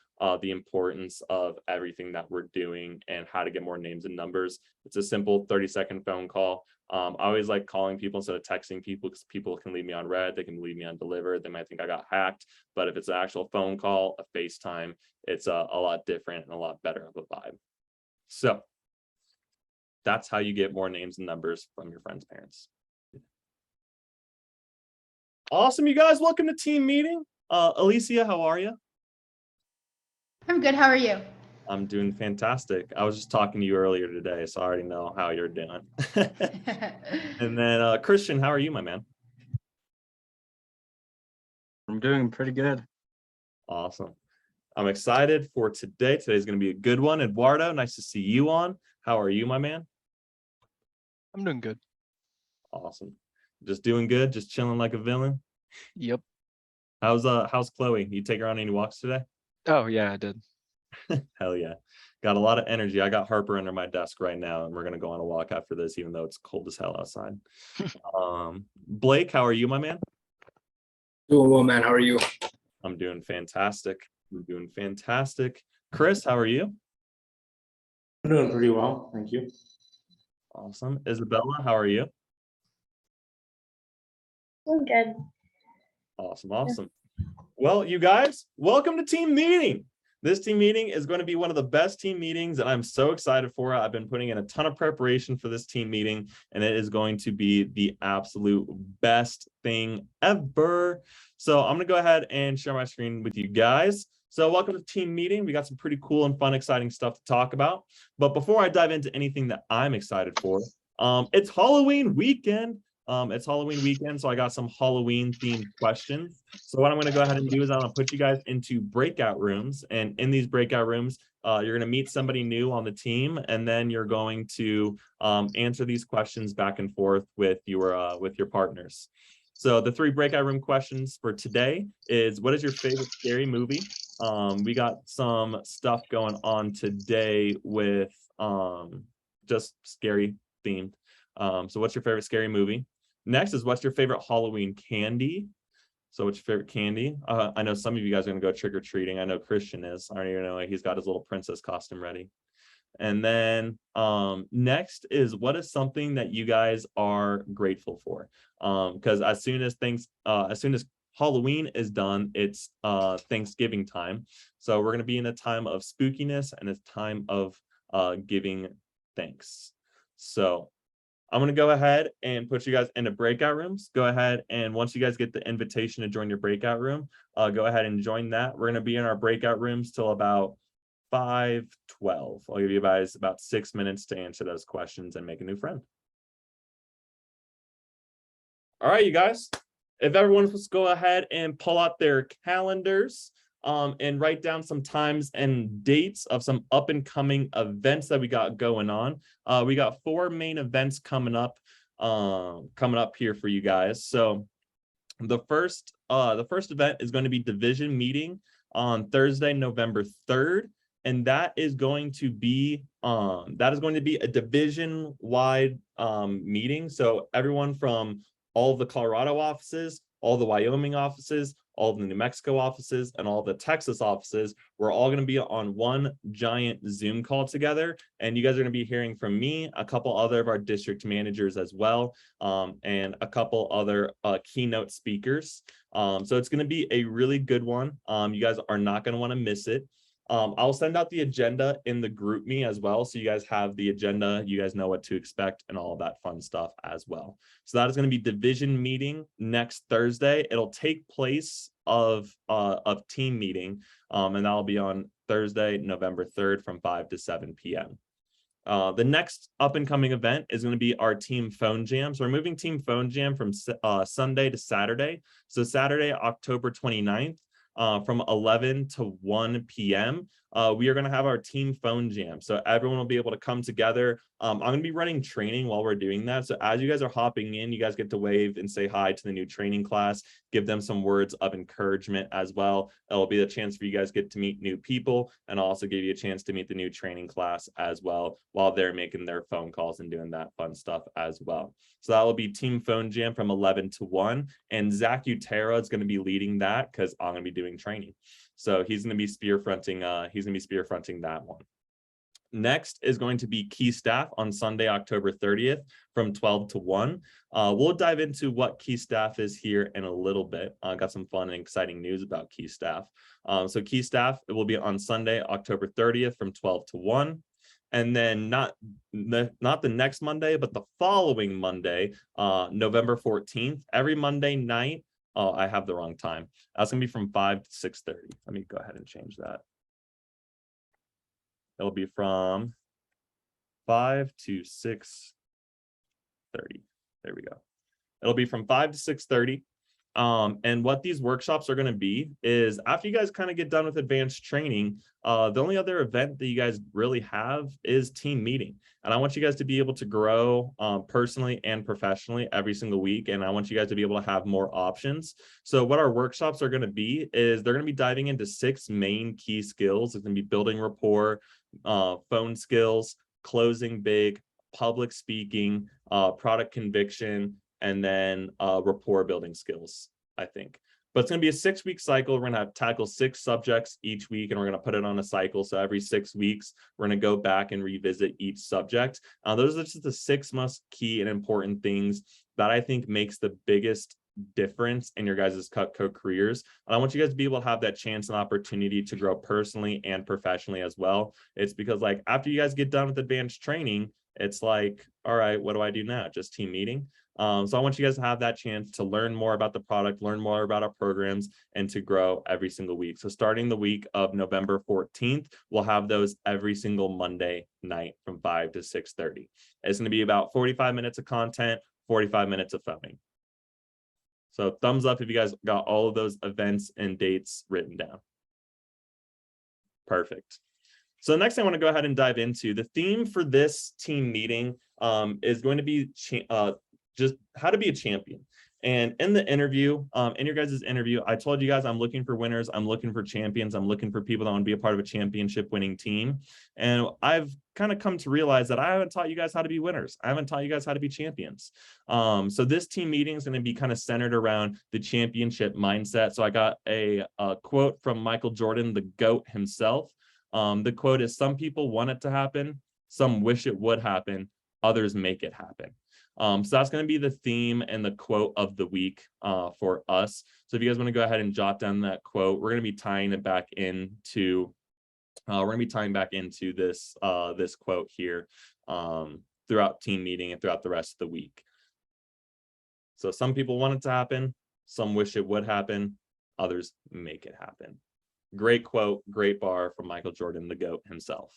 the importance of everything that we're doing and how to get more names and numbers. It's a simple 30-second phone call. I always like calling people instead of texting people, because people can leave me on red, they can leave me on delivered, they might think I got hacked. But if it's an actual phone call, a FaceTime, it's a lot different and a lot better of a vibe. So that's how you get more names and numbers from your friends' parents. Awesome, you guys. Welcome to team meeting. Alicia, how are you? I'm good. How are you? I'm doing fantastic. I was just talking to you earlier today, so I already know how you're doing. And then Christian, how are you, my man? I'm doing pretty good. Awesome. I'm excited for today. Today's going to be a good one. Eduardo, nice to see you on. How are you, my man? I'm doing good. Awesome. Just doing good, just chilling like a villain. Yep. How's Chloe? You take her on any walks today? Oh yeah, I did. Hell yeah. Got a lot of energy. I got Harper under my desk right now, and we're gonna go on a walk after this, even though it's cold as hell outside. Blake, how are you, my man? Doing well, man. How are you? I'm doing fantastic. I'm doing fantastic. Chris, how are you? I'm doing pretty well, thank you. Awesome. Isabella, how are you? I'm good. Awesome. Well, you guys, welcome to team meeting. This team meeting is going to be one of the best team meetings, and I'm so excited for it. I've been putting in a ton of preparation for this team meeting, and it is going to be the absolute best thing ever. So I'm going to go ahead and share my screen with you guys. So welcome to team meeting. We got some pretty cool and fun, exciting stuff to talk about. But before I dive into anything that I'm excited for, it's Halloween weekend. It's Halloween weekend, so I got some Halloween themed questions. So what I'm going to go ahead and do is I'm going to put you guys into breakout rooms, and in these breakout rooms, you're going to meet somebody new on the team, and then you're going to answer these questions back and forth with your partners. So the 3 breakout room questions for today is, what is your favorite scary movie? We got some stuff going on today with just scary themed. So what's your favorite scary movie? Next is, what's your favorite Halloween candy? So what's your favorite candy? I know some of you guys are going to go trick-or-treating. I know Christian is. I already know he's got his little princess costume ready. And then next is, what is something that you guys are grateful for? Because as soon as Halloween is done, it's Thanksgiving time. So we're going to be in a time of spookiness and a time of giving thanks. So I'm going to go ahead and put you guys into breakout rooms. Go ahead, and once you guys get the invitation to join your breakout room, go ahead and join that. We're going to be in our breakout rooms till about 5:12. I'll give you guys about 6 minutes to answer those questions and make a new friend. All right, you guys, if everyone wants to go ahead and pull out their calendars and write down some times and dates of some up and coming events that we got going on. We got 4 main events coming up here for you guys. So the first event is going to be division meeting on Thursday, November 3rd. And that is going to be a division-wide meeting. So everyone from all of the Colorado offices, all the Wyoming offices, all of the New Mexico offices, and all the Texas offices, we're all going to be on one giant Zoom call together. And you guys are going to be hearing from me, a couple other of our district managers as well, and a couple other keynote speakers. So it's going to be a really good one. You guys are not going to want to miss it. I'll send out the agenda in the group me as well, so you guys have the agenda, you guys know what to expect and all of that fun stuff as well. So that is going to be division meeting next Thursday. It'll take place of team meeting, and that'll be on Thursday, November 3rd from 5 to 7 p.m. The next up and coming event is going to be our team phone jam. So we're moving team phone jam from Sunday to Saturday. So Saturday, October 29th. From 11 to 1 p.m. we are going to have our team phone jam. So everyone will be able to come together. I'm going to be running training while we're doing that. So as you guys are hopping in, you guys get to wave and say hi to the new training class, give them some words of encouragement as well. It'll be a chance for you guys get to meet new people, and I'll also give you a chance to meet the new training class as well while they're making their phone calls and doing that fun stuff as well. So that will be team phone jam from 11 to 1. And Zach Utera is going to be leading that because I'm going to be doing training. So he's going to be spear fronting that one. Next is going to be Key Staff on Sunday, October 30th from 12 to 1. We'll dive into what Key Staff is here in a little bit. Got some fun and exciting news about Key Staff. So Key Staff, it will be on Sunday, October 30th from 12 to 1. And then not the next Monday, but the following Monday, November 14th, every Monday night. Oh, I have the wrong time. That's going to be from 5 to 6:30. Let me go ahead and change that. It'll be from 5 to 6:30. There we go. It'll be from 5 to 6:30. And what these workshops are going to be is after you guys kind of get done with advanced training, the only other event that you guys really have is team meeting. And I want you guys to be able to grow personally and professionally every single week. And I want you guys to be able to have more options. So what our workshops are going to be is they're going to be diving into 6 main key skills. It's going to be building rapport, phone skills, closing big, public speaking, product conviction, and then rapport building skills, I think. But it's going to be a 6-week cycle. We're going to tackle 6 subjects each week, and we're going to put it on a cycle. So every 6 weeks, we're going to go back and revisit each subject. Those are just the 6 most key and important things that I think makes the biggest difference in your guys' Cutco careers. And I want you guys to be able to have that chance and opportunity to grow personally and professionally as well. It's because like after you guys get done with advanced training, it's like, all right, what do I do now? Just team meeting. So I want you guys to have that chance to learn more about the product, learn more about our programs, and to grow every single week. So starting the week of November 14th, we'll have those every single Monday night from 5 to 6:30. It's going to be about 45 minutes of content, 45 minutes of phoning. So thumbs up if you guys got all of those events and dates written down. Perfect. So next I want to go ahead and dive into the theme for this team meeting is going to be just how to be a champion. And in the interview, in your guys' interview, I told you guys I'm looking for winners, I'm looking for champions, I'm looking for people that want to be a part of a championship winning team. And I've kind of come to realize that I haven't taught you guys how to be winners. I haven't taught you guys how to be champions. So this team meeting is going to be kind of centered around the championship mindset. So I got a quote from Michael Jordan, the GOAT himself. The quote is, "Some people want it to happen, some wish it would happen, others make it happen." So that's going to be the theme and the quote of the week for us. So if you guys want to go ahead and jot down that quote, we're going to be tying it back into this this quote here throughout team meeting and throughout the rest of the week. So some people want it to happen, some wish it would happen, others make it happen. Great quote, great bar from Michael Jordan, the GOAT himself.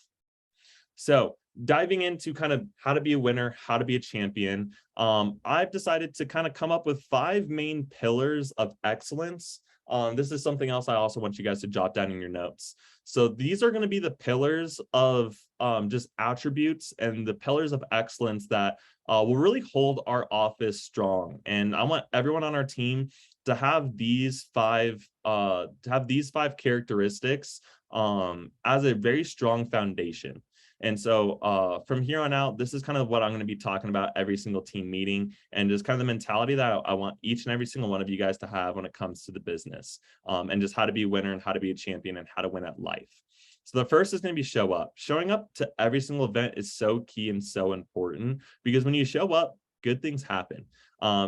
So diving into kind of how to be a winner, how to be a champion, I've decided to kind of come up with 5 main pillars of excellence. This is something else I also want you guys to jot down in your notes. So these are going to be the pillars of just attributes and the pillars of excellence that will really hold our office strong. And I want everyone on our team to have these 5 characteristics as a very strong foundation. And so from here on out, this is kind of what I'm going to be talking about every single team meeting, and just kind of the mentality that I want each and every single one of you guys to have when it comes to the business, and just how to be a winner and how to be a champion and how to win at life. So the first is going to be show up. Showing up to every single event is so key and so important, because when you show up, good things happen.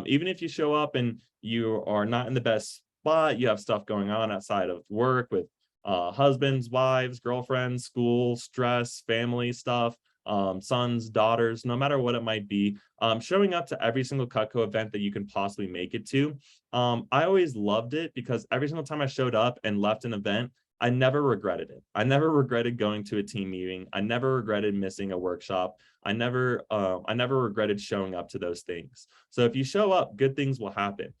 Even if you show up and you are not in the best spot, you have stuff going on outside of work with husbands, wives, girlfriends, school, stress, family stuff, sons, daughters, no matter what it might be, showing up to every single Cutco event that you can possibly make it to. I always loved it because every single time I showed up and left an event, I never regretted it. I never regretted going to a team meeting. I never regretted missing a workshop. I never regretted showing up to those things. So if you show up, good things will happen.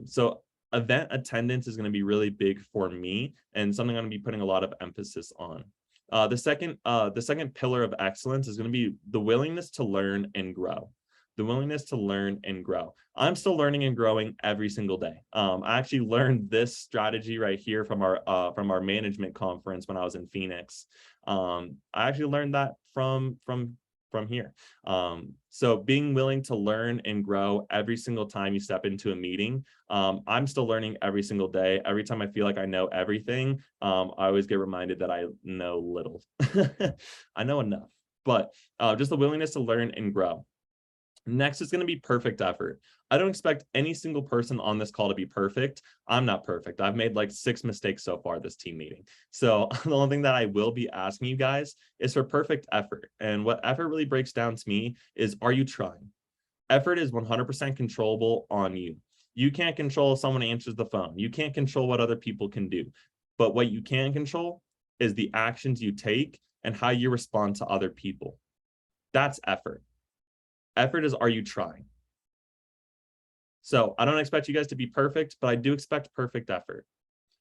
So Event attendance is going to be really big for me and something I'm going to be putting a lot of emphasis on. The second pillar of excellence is going to be the willingness to learn and grow. The willingness to learn and grow. I'm still learning and growing every single day. I actually learned this strategy right here from our management conference when I was in Phoenix. I actually learned that from here. So being willing to learn and grow every single time you step into a meeting. I'm still learning every single day. Every time I feel like I know everything, I always get reminded that I know little. I know enough, but just the willingness to learn and grow. Next is going to be perfect effort. I don't expect any single person on this call to be perfect. I'm not perfect. I've made like 6 mistakes so far this team meeting. So the only thing that I will be asking you guys is for perfect effort. And what effort really breaks down to me is, are you trying? Effort is 100% controllable on you. You can't control if someone answers the phone. You can't control what other people can do. But what you can control is the actions you take and how you respond to other people. That's effort. Effort is, are you trying? So I don't expect you guys to be perfect, but I do expect perfect effort.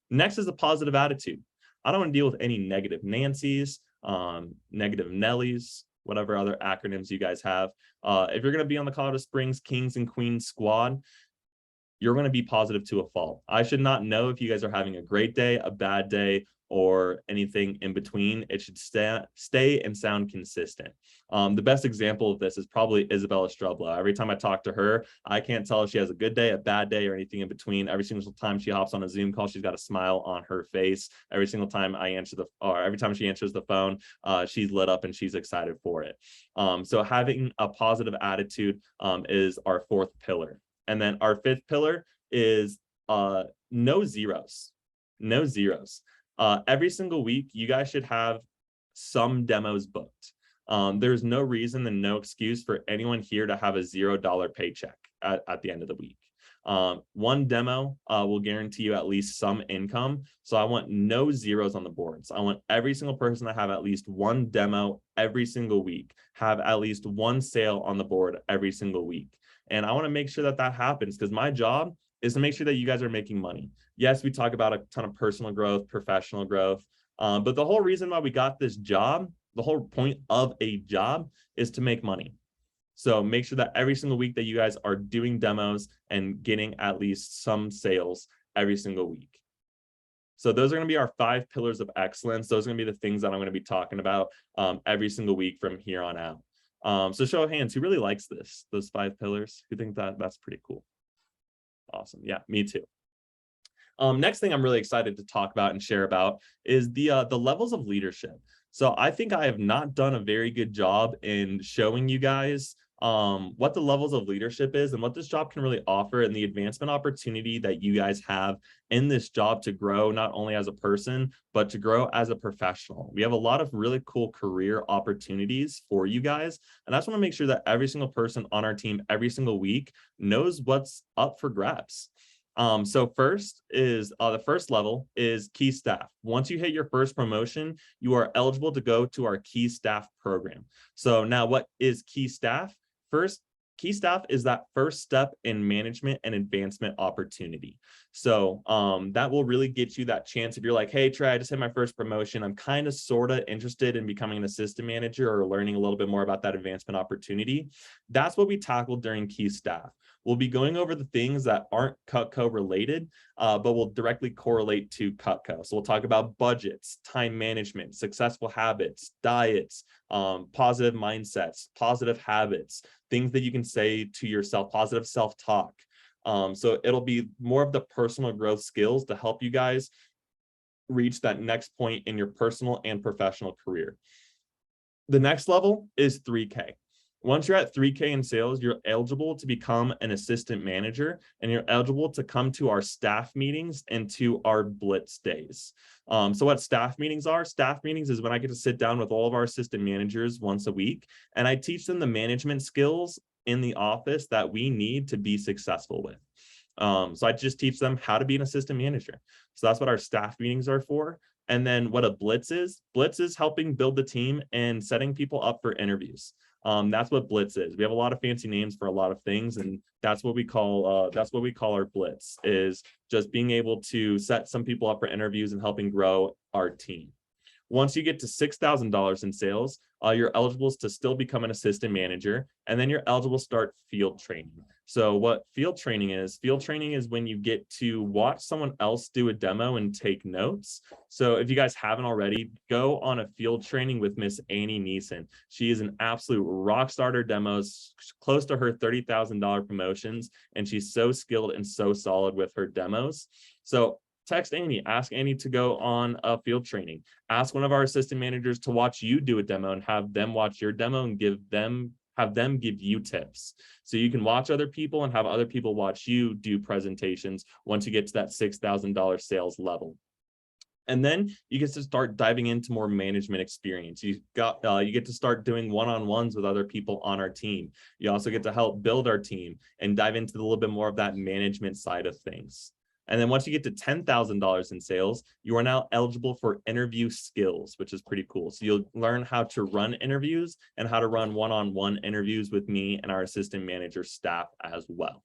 Next is a positive attitude. I don't want to deal with any negative Nancy's, negative Nellies, whatever other acronyms you guys have. If you're going to be on the Colorado Springs Kings and Queens squad, you're going to be positive to a fault. I should not know if you guys are having a great day, a bad day, or anything in between. It should stay and sound consistent. The best example of this is probably Isabella Strubla. Every time I talk to her, I can't tell if she has a good day, a bad day, or anything in between. Every single time she hops on a Zoom call, she's got a smile on her face. Every single time every time she answers the phone, she's lit up and she's excited for it. So having a positive attitude is our 4th pillar. And then our 5th pillar is no zeros. No zeros. Every single week, you guys should have some demos booked. There's no reason and no excuse for anyone here to have a $0 paycheck at the end of the week. One demo will guarantee you at least some income. So I want no zeros on the boards. I want every single person to have at least one demo every single week, have at least one sale on the board every single week. And I want to make sure that that happens, because my job is to make sure that you guys are making money. Yes, we talk about a ton of personal growth, professional growth, but the whole reason why we got this job, the whole point of a job, is to make money. So make sure that every single week that you guys are doing demos and getting at least some sales every single week. So those are going to be our 5 pillars of excellence. Those are going to be the things that I'm going to be talking about every single week from here on out. So show of hands, who really likes those 5 pillars? Who think that that's pretty cool? Awesome. Yeah, me too. Next thing I'm really excited to talk about and share about is the levels of leadership. So I think I have not done a very good job in showing you guys what the levels of leadership is and what this job can really offer, and the advancement opportunity that you guys have in this job to grow not only as a person, but to grow as a professional. We have a lot of really cool career opportunities for you guys. And I just want to make sure that every single person on our team every single week knows what's up for grabs. So first is the first level is key staff. Once you hit your first promotion, you are eligible to go to our key staff program. So now what is key staff? First, key staff is that first step in management and advancement opportunity. So that will really get you that chance. If you're like, hey, Trey, I just hit my first promotion, I'm kind of sort of interested in becoming an assistant manager or learning a little bit more about that advancement opportunity. That's what we tackled during key staff. We'll be going over the things that aren't Cutco related, but will directly correlate to Cutco. So we'll talk about budgets, time management, successful habits, diets, positive mindsets, positive habits, things that you can say to yourself, positive self-talk. So it'll be more of the personal growth skills to help you guys reach that next point in your personal and professional career. The next level is 3K. Once you're at 3K in sales, you're eligible to become an assistant manager, and you're eligible to come to our staff meetings and to our blitz days. So what staff meetings are? Staff meetings is when I get to sit down with all of our assistant managers once a week, and I teach them the management skills in the office that we need to be successful with. So I just teach them how to be an assistant manager. So that's what our staff meetings are for. And then what a blitz is helping build the team and setting people up for interviews. That's what Blitz is. We have a lot of fancy names for a lot of things, and that's what we call our Blitz, is just being able to set some people up for interviews and helping grow our team. Once you get to $6,000 in sales, you're eligible to still become an assistant manager, and then you're eligible to start field training. So what field training is when you get to watch someone else do a demo and take notes. So if you guys haven't already, go on a field training with Miss Annie Neeson. She is an absolute rock star at her demos, close to her $30,000 promotions, and she's so skilled and so solid with her demos. So text Annie, ask Annie to go on a field training. Ask one of our assistant managers to watch you do a demo and have them watch your demo and have them give you tips. So you can watch other people and have other people watch you do presentations once you get to that $6,000 sales level. And then you get to start diving into more management experience. You get to start doing one-on-ones with other people on our team. You also get to help build our team and dive into a little bit more of that management side of things. And then once you get to $10,000 in sales, you are now eligible for interview skills, which is pretty cool. So you'll learn how to run interviews and how to run one-on-one interviews with me and our assistant manager staff as well.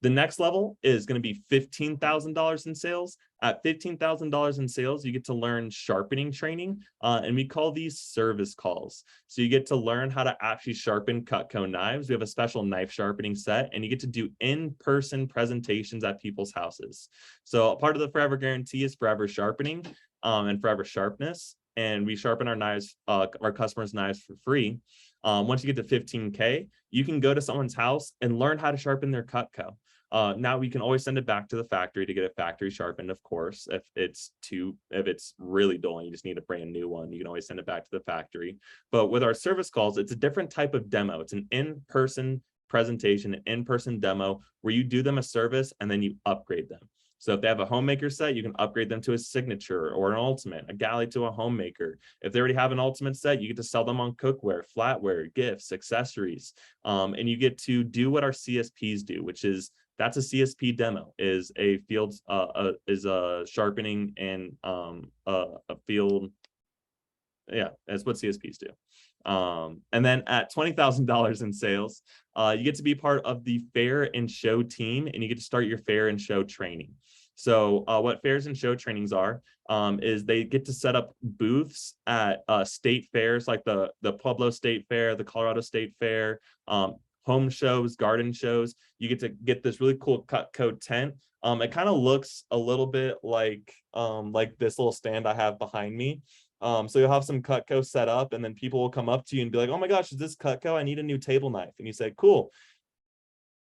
The next level is going to be $15,000 in sales. At $15,000 in sales, you get to learn sharpening training, and we call these service calls. So you get to learn how to actually sharpen Cutco knives. We have a special knife sharpening set, and you get to do in-person presentations at people's houses. So a part of the Forever Guarantee is forever sharpening and forever sharpness, and we sharpen our knives, our customers' knives for free. Once you get to 15K, you can go to someone's house and learn how to sharpen their Cutco. Now we can always send it back to the factory to get it factory sharpened, of course. If it's really dull and you just need a brand new one, you can always send it back to the factory. But with our service calls, it's a different type of demo. It's an in-person presentation, an in-person demo where you do them a service and then you upgrade them. So if they have a homemaker set, you can upgrade them to a signature or an ultimate, a galley to a homemaker. If they already have an ultimate set, you get to sell them on cookware, flatware, gifts, accessories. And you get to do what our CSPs do, which is that's a CSP demo, is a field is a sharpening and a field. Yeah, that's what CSPs do. And then at $20,000 in sales, you get to be part of the fair and show team, and you get to start your fair and show training. So what fairs and show trainings are is they get to set up booths at state fairs like the Pueblo State Fair, the Colorado State Fair, home shows, garden shows. You get to get this really cool Cutco tent. It kind of looks a little bit like this little stand I have behind me. So you'll have some Cutco set up, and then people will come up to you and be like, "Oh my gosh, is this Cutco? I need a new table knife." And you say, "Cool.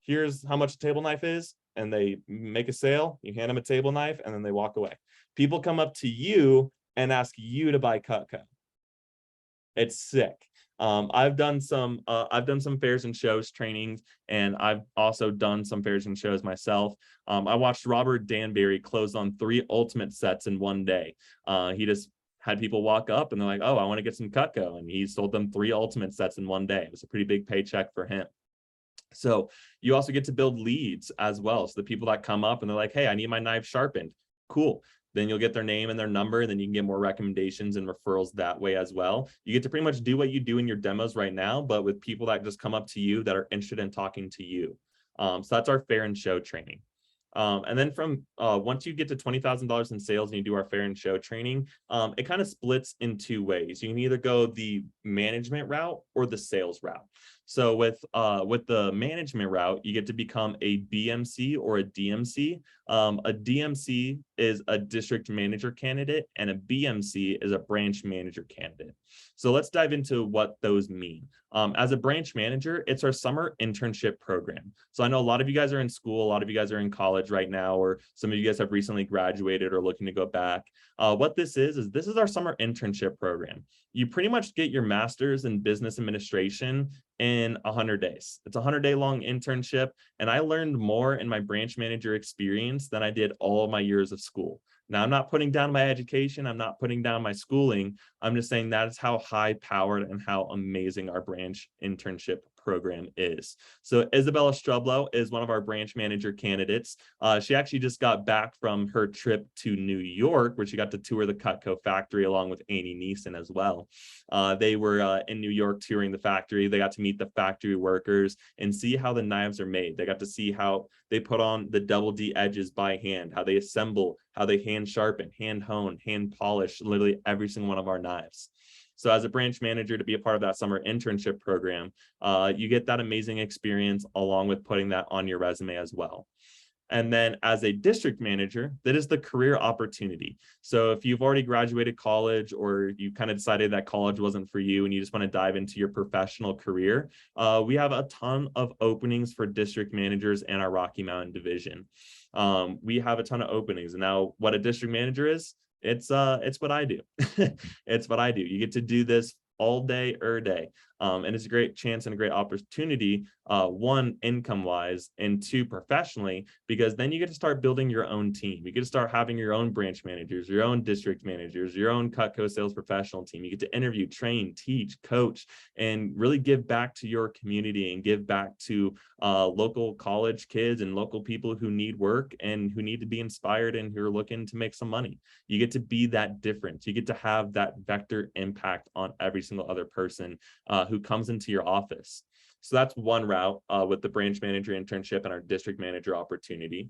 Here's how much a table knife is." And they make a sale, you hand them a table knife, and then they walk away. People come up to you and ask you to buy Cutco. It's sick. I've done some fairs and shows trainings, and I've also done some fairs and shows myself. I watched Robert Danbury close on 3 ultimate sets in one day. He just had people walk up and they're like, "Oh, I want to get some Cutco," and he sold them 3 ultimate sets in one day. It was a pretty big paycheck for him. So you also get to build leads as well. So the people that come up and they're like, "Hey, I need my knife sharpened." Cool. Then you'll get their name and their number, and then you can get more recommendations and referrals that way as well. You get to pretty much do what you do in your demos right now, but with people that just come up to you that are interested in talking to you. So that's our fair and show training. And then from once you get to $20,000 in sales and you do our fair and show training, it kind of splits in 2 ways. You can either go the management route or the sales route. So with the management route, you get to become a BMC or a DMC. A DMC is a district manager candidate, and a BMC is a branch manager candidate. So let's dive into what those mean. As a branch manager, it's our summer internship program. So I know a lot of you guys are in school, a lot of you guys are in college right now, or some of you guys have recently graduated or looking to go back. What this is our summer internship program. You pretty much get your master's in business administration in 100 days. It's a 100-day long internship, and I learned more in my branch manager experience than I did all of my years of school. Now, I'm not putting down my education. I'm not putting down my schooling. I'm just saying that is how high-powered and how amazing our branch internship program is. So Isabella Strublow is one of our branch manager candidates. She actually just got back from her trip to New York, where she got to tour the Cutco factory along with Annie Neeson as well. They were in New York touring the factory. They got to meet the factory workers and see how the knives are made. They got to see how they put on the double D edges by hand, how they assemble, how they hand sharpen, hand hone, hand polish literally every single one of our knives. So as a branch manager, to be a part of that summer internship program, you get that amazing experience along with putting that on your resume as well. And then as a district manager, that is the career opportunity. So if you've already graduated college or you kind of decided that college wasn't for you and you just want to dive into your professional career, we have a ton of openings for district managers in our Rocky Mountain division. We have a ton of openings. And now what a district manager is, it's what I do. It's what I do. You get to do this all day, every day. And it's a great chance and a great opportunity, one, income-wise, and two, professionally, because then you get to start building your own team. You get to start having your own branch managers, your own district managers, your own Cutco sales professional team. You get to interview, train, teach, coach, and really give back to your community and give back to local college kids and local people who need work and who need to be inspired and who are looking to make some money. You get to be that difference. You get to have that vector impact on every single other person who comes into your office. So that's one route with the branch manager internship and our district manager opportunity.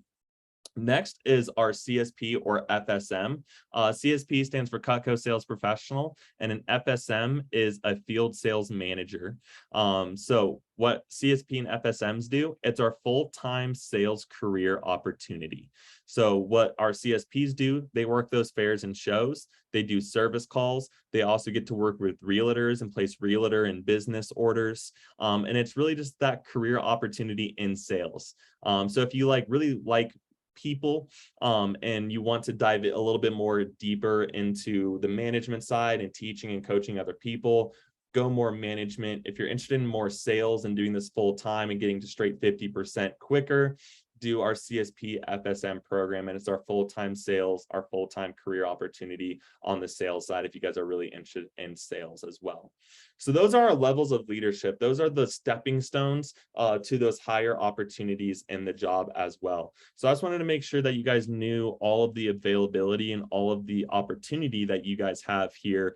Next is our CSP or FSM. CSP stands for Cutco Sales Professional, and an FSM is a field sales manager. So what CSP and FSMs do, it's our full-time sales career opportunity. So what our CSPs do, they work those fairs and shows. They do service calls. They also get to work with realtors and place realtor and business orders. And it's really just that career opportunity in sales. So if you really like people and you want to dive a little bit more deeper into the management side and teaching and coaching other people, go more management. If you're interested in more sales and doing this full time and getting to straight 50% quicker, do our CSP FSM program, and it's our full-time sales, our full-time career opportunity on the sales side if you guys are really interested in sales as well. So those are our levels of leadership. Those are the stepping stones to those higher opportunities in the job as well. So I just wanted to make sure that you guys knew all of the availability and all of the opportunity that you guys have here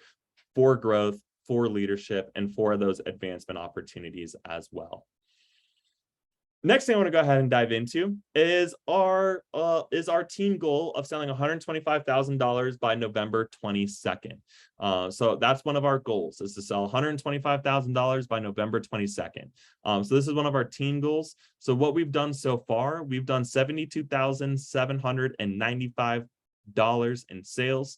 for growth, for leadership, and for those advancement opportunities as well. Next thing I want to go ahead and dive into is our team goal of selling $125,000 by November 22nd. So that's one of our goals, is to sell $125,000 by November 22nd. So this is one of our team goals. So what we've done so far, we've done $72,795 in sales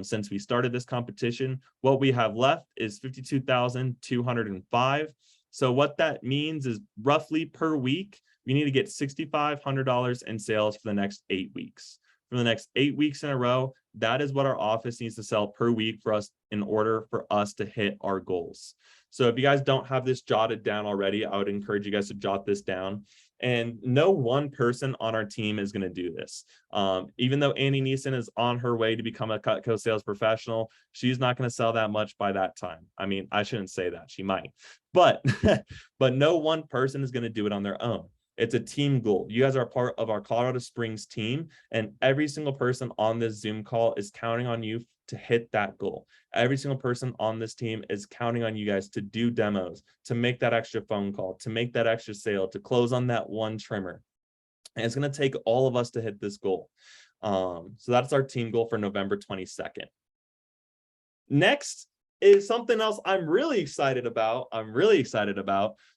since we started this competition. What we have left is $52,205. So what that means is roughly per week, we need to get $6,500 in sales for the next 8 weeks. For the next 8 weeks in a row, that is what our office needs to sell per week for us in order for us to hit our goals. So if you guys don't have this jotted down already, I would encourage you guys to jot this down. And no one person on our team is going to do this. Even though Annie Neeson is on her way to become a Cutco sales professional, she's not going to sell that much by that time. I mean, I shouldn't say that. She might. But, but no one person is going to do it on their own. It's a team goal. You guys are part of our Colorado Springs team, and every single person on this Zoom call is counting on you to hit that goal. Every single person on this team is counting on you guys to do demos, to make that extra phone call, to make that extra sale, to close on that one trimmer. And it's going to take all of us to hit this goal. So that's our team goal for November 22nd. Next is something else I'm really excited about.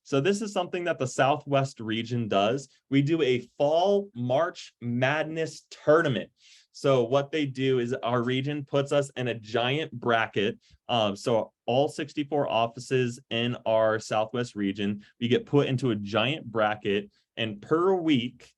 So this is something that the Southwest region does. We do a fall March Madness tournament. So what they do is our region puts us in a giant bracket. So all 64 offices in our Southwest region, we get put into a giant bracket, and per week,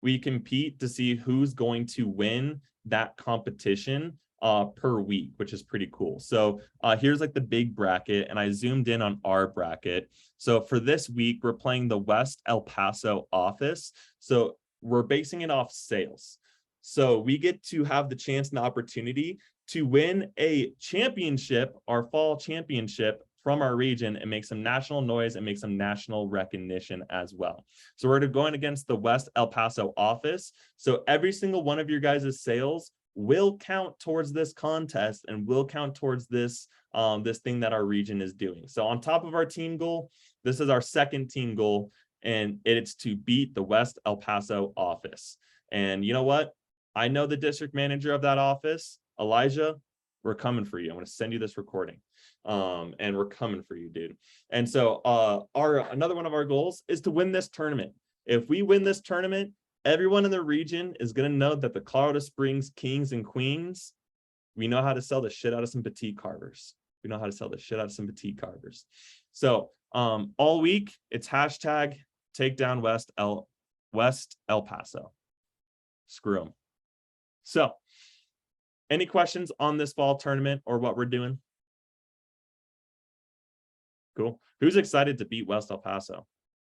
we compete to see who's going to win that competition per week, which is pretty cool. So here's like the big bracket, and I zoomed in on our bracket. So for this week, we're playing the West El Paso office. So we're basing it off sales. So we get to have the chance and the opportunity to win a championship, our fall championship, from our region and make some national noise and make some national recognition as well. So we're going against the West El Paso office. So every single one of your guys' sales will count towards this contest and will count towards this this thing that our region is doing. So on top of our team goal, this is our second team goal, and it's to beat the West El Paso office. And you know what? I know the district manager of that office, Elijah. We're coming for you. I'm going to send you this recording, and we're coming for you, dude. And so another one of our goals is to win this tournament. If we win this tournament, everyone in the region is going to know that the Colorado Springs Kings and Queens, we know how to sell the shit out of some petite carvers. We know how to sell the shit out of some petite carvers. So all week, it's hashtag take down West El Paso. Screw them. So any questions on this fall tournament or what we're doing? Cool. Who's excited to beat West El Paso?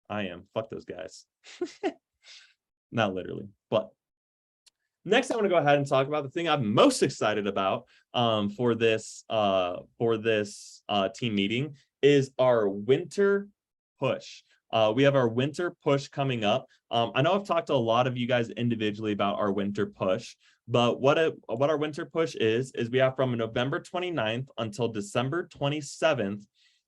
I am. Fuck those guys. Not literally, but next I want to go ahead and talk about the thing I'm most excited about for this team meeting is our winter push. We have our winter push coming up. I know I've talked to a lot of you guys individually about our winter push, but what our winter push is we have from November 29th until December 27th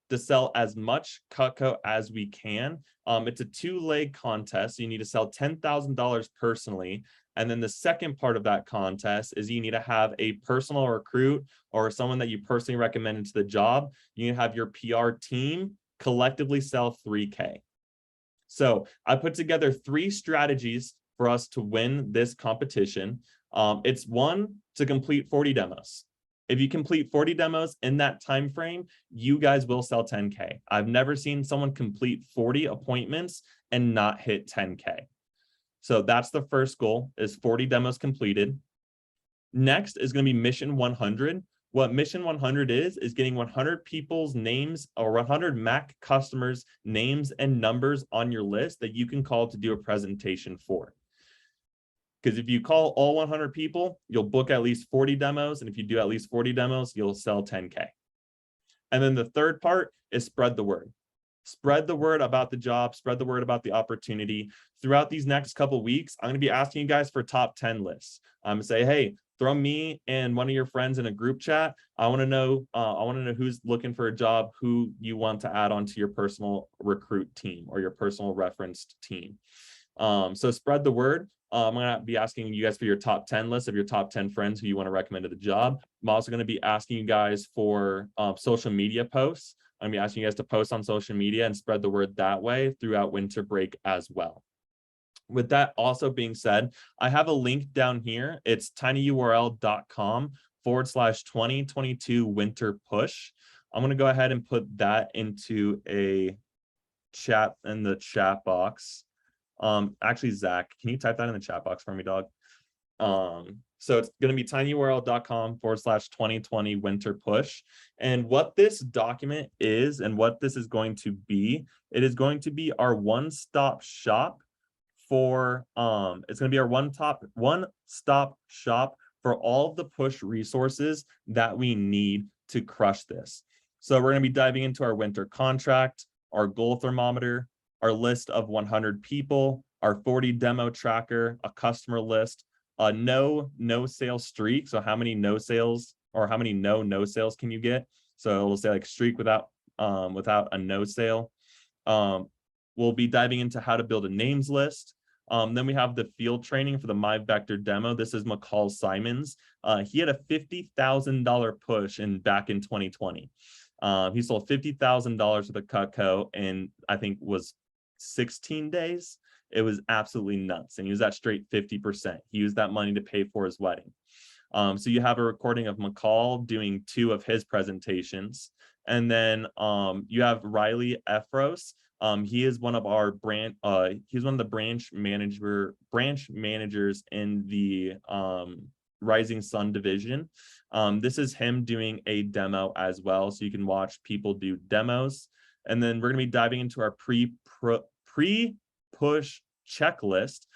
to sell as much Cutco as we can. It's a 2-leg contest. So you need to sell $10,000 personally. And then the second part of that contest is you need to have a personal recruit or someone that you personally recommended to the job. You need to have your PR team collectively sell 3K. So I put together 3 strategies for us to win this competition. It's one, to complete 40 demos. If you complete 40 demos in that time frame, you guys will sell 10K. I've never seen someone complete 40 appointments and not hit 10K. So that's the first goal, is 40 demos completed. Next is going to be Mission 100. What Mission 100 is getting 100 people's names or 100 Mac customers' names and numbers on your list that you can call to do a presentation for. Because if you call all 100 people, you'll book at least 40 demos. And if you do at least 40 demos, you'll sell 10K. And then the third part is spread the word. Spread the word about the job, spread the word about the opportunity. Throughout these next couple of weeks, I'm going to be asking you guys for top 10 lists. I'm going to say, hey, throw me and one of your friends in a group chat. I want to know who's looking for a job, who you want to add onto your personal recruit team or your personal referenced team. So spread the word. I'm going to be asking you guys for your top 10 list of your top 10 friends who you want to recommend to the job. I'm also going to be asking you guys for social media posts. I'm going to be asking you guys to post on social media and spread the word that way throughout winter break as well. With that also being said, I have a link down here. It's tinyurl.com/2022 winter push. I'm going to go ahead and put that into a chat in the chat box. Actually, Zach, can you type that in the chat box for me, dog? So it's going to be tinyurl.com/2020 winter push. And what this document is and what this is going to be, it is going to be our one-stop shop for, it's going to be our one-stop shop for all of the push resources that we need to crush this. So we're going to be diving into our winter contract, our goal thermometer, our list of 100 people, our 40 demo tracker, a customer list, a no sales streak. So how many no sales or how many no sales can you get? So we'll say like streak without a no sale. We'll be diving into how to build a names list. Then we have the field training for the MyVector demo. This is McCall Simons. He had a $50,000 push back in 2020. He sold $50,000 with a Cutco and I think was 16 days. It was absolutely nuts. And he was at straight 50%. He used that money to pay for his wedding. So you have a recording of McCall doing 2 of his presentations. And then you have Riley Efros. He is one of our he's one of the branch managers in the Rising Sun division. This is him doing a demo as well. So you can watch people do demos. And then we're going to be diving into our pre-push checklist,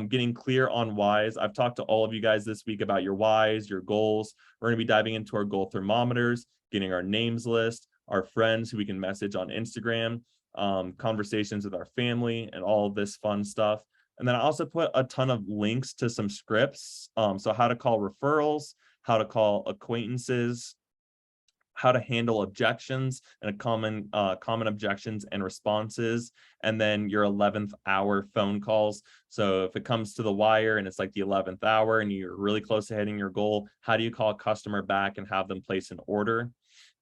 getting clear on whys. I've talked to all of you guys this week about your whys, your goals. We're going to be diving into our goal thermometers, getting our names list, our friends who we can message on Instagram, conversations with our family, and all of this fun stuff. And then I also put a ton of links to some scripts. So how to call referrals, how to call acquaintances, how to handle objections and common objections and responses, and then your 11th hour phone calls. So if it comes to the wire and it's like the 11th hour and you're really close to hitting your goal, how do you call a customer back and have them place an order?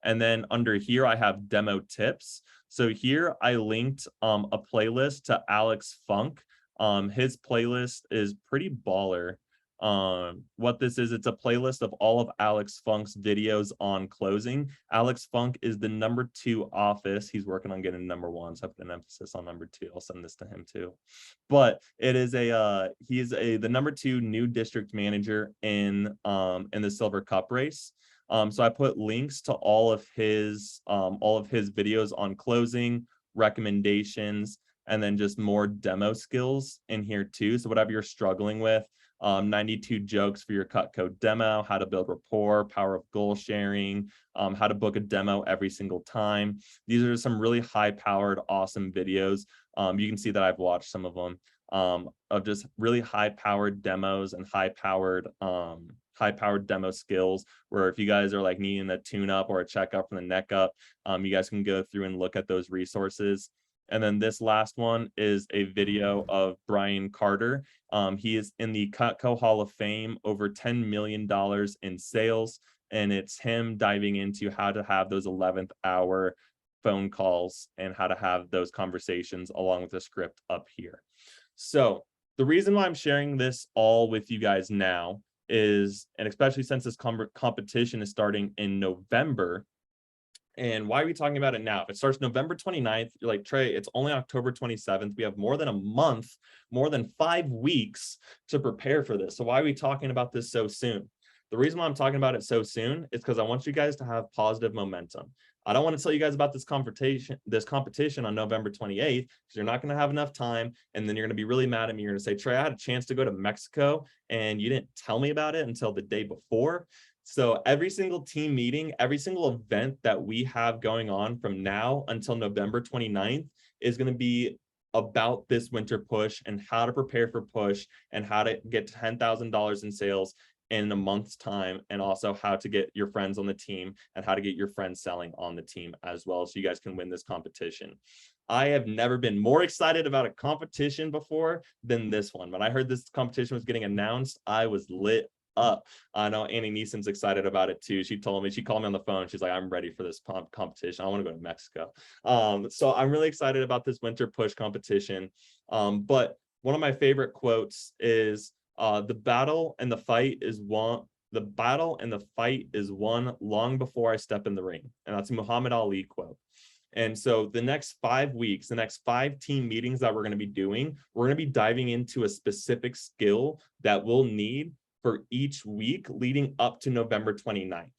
And then under here, I have demo tips. So here I linked a playlist to Alex Funk. His playlist is pretty baller. What this is, it's a playlist of all of Alex Funk's videos on closing. Alex Funk is the #2 office. He's working on getting #1, so I put an emphasis on #2. I'll send this to him too. But it is he is the #2 new district manager in the Silver Cup race. So I put links to all of his videos on closing, recommendations, and then just more demo skills in here too. So whatever you're struggling with, 92 jokes for your cut code demo, how to build rapport, power of goal sharing, how to book a demo every single time. These are some really high-powered, awesome videos. You can see that I've watched some of them of just really high-powered demos and high-powered demo skills, where if you guys are like needing a tune-up or a checkup from the neck up, you guys can go through and look at those resources. And then this last one is a video of Brian Carter. He is in the Cutco Hall of Fame, over $10 million in sales. And it's him diving into how to have those 11th hour phone calls and how to have those conversations along with the script up here. So the reason why I'm sharing this all with you guys now is, and especially since this competition is starting in November, and why are we talking about it now? If it starts November 29th, you're like, Trey, it's only October 27th. We have more than a month, more than 5 weeks to prepare for this. So why are we talking about this so soon? The reason why I'm talking about it so soon is because I want you guys to have positive momentum. I don't want to tell you guys about this competition on November 28th, because you're not going to have enough time. And then you're going to be really mad at me. You're going to say, Trey, I had a chance to go to Mexico and you didn't tell me about it until the day before. So every single team meeting, every single event that we have going on from now until November 29th is going to be about this winter push and how to prepare for push and how to get $10,000 in sales in a month's time, and also how to get your friends on the team and how to get your friends selling on the team as well, so you guys can win this competition. I have never been more excited about a competition before than this one. When I heard this competition was getting announced, I was lit up. I know Annie Neeson's excited about it too. She called me on the phone. She's like, I'm ready for this competition. I want to go to Mexico. So I'm really excited about this winter push competition. But one of my favorite quotes is, the battle and the fight is won long before I step in the ring. And that's a Muhammad Ali quote. And so the next 5 weeks, the next 5 team meetings that we're going to be doing, we're going to be diving into a specific skill that we'll need for each week leading up to November 29th.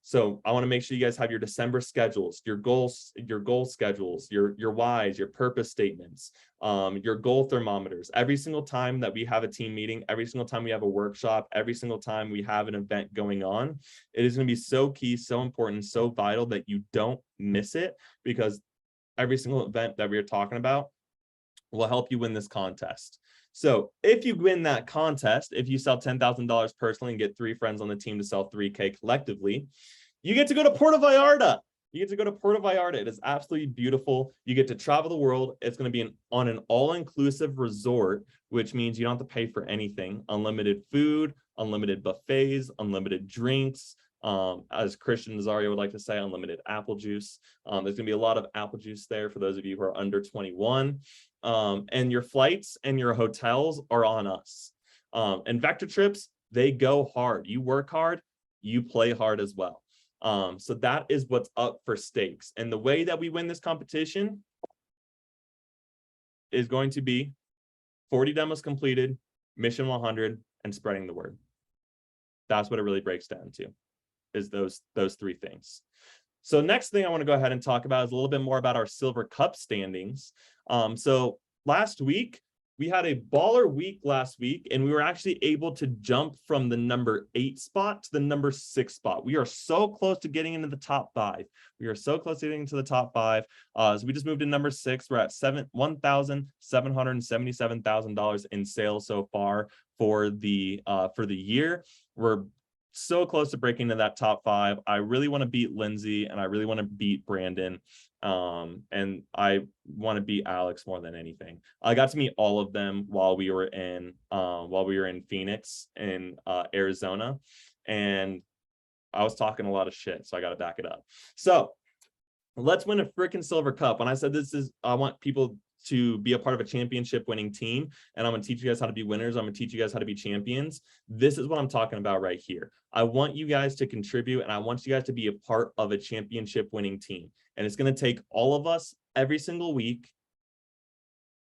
So I want to make sure you guys have your December schedules, your goal schedules, your whys, your purpose statements, your goal thermometers. Every single time that we have a team meeting, every single time we have a workshop, every single time we have an event going on, it is going to be so key, so important, so vital that you don't miss it, because every single event that we are talking about will help you win this contest. So if you win that contest, if you sell $10,000 personally and get 3 friends on the team to sell $3K collectively, you get to go to Puerto Vallarta. It is absolutely beautiful. You get to travel the world. It's going to be on an all-inclusive resort, which means you don't have to pay for anything. Unlimited food, unlimited buffets, unlimited drinks. As Christian Nazario would like to say, unlimited apple juice. There's going to be a lot of apple juice there for those of you who are under 21. And your flights and your hotels are on us. And Vector Trips, they go hard. You work hard, you play hard as well. So that is what's up for stakes. And the way that we win this competition is going to be 40 demos completed, mission 100, and spreading the word. That's what it really breaks down to, is those 3 things. So next thing I want to go ahead and talk about is a little bit more about our Silver Cup standings. So last week, we had a baller week last week, and we were actually able to jump from the number 8 spot to the number 6 spot. We are so close to getting into the top 5. We are so close to getting to the top 5. So we just moved to number 6. We're at $1,777,000 in sales so far for the year. We're so close to breaking into that top 5. I really want to beat Lindsay, and I really want to beat Brandon. And I want to beat Alex more than anything. I got to meet all of them while we were in Phoenix in Arizona, and I was talking a lot of shit, so I got to back it up. So let's win a freaking silver cup. When I said I want people to be a part of a championship winning team, and I'm going to teach you guys how to be winners. I'm going to teach you guys how to be champions. This is what I'm talking about right here. I want you guys to contribute, and I want you guys to be a part of a championship winning team. And it's going to take all of us every single week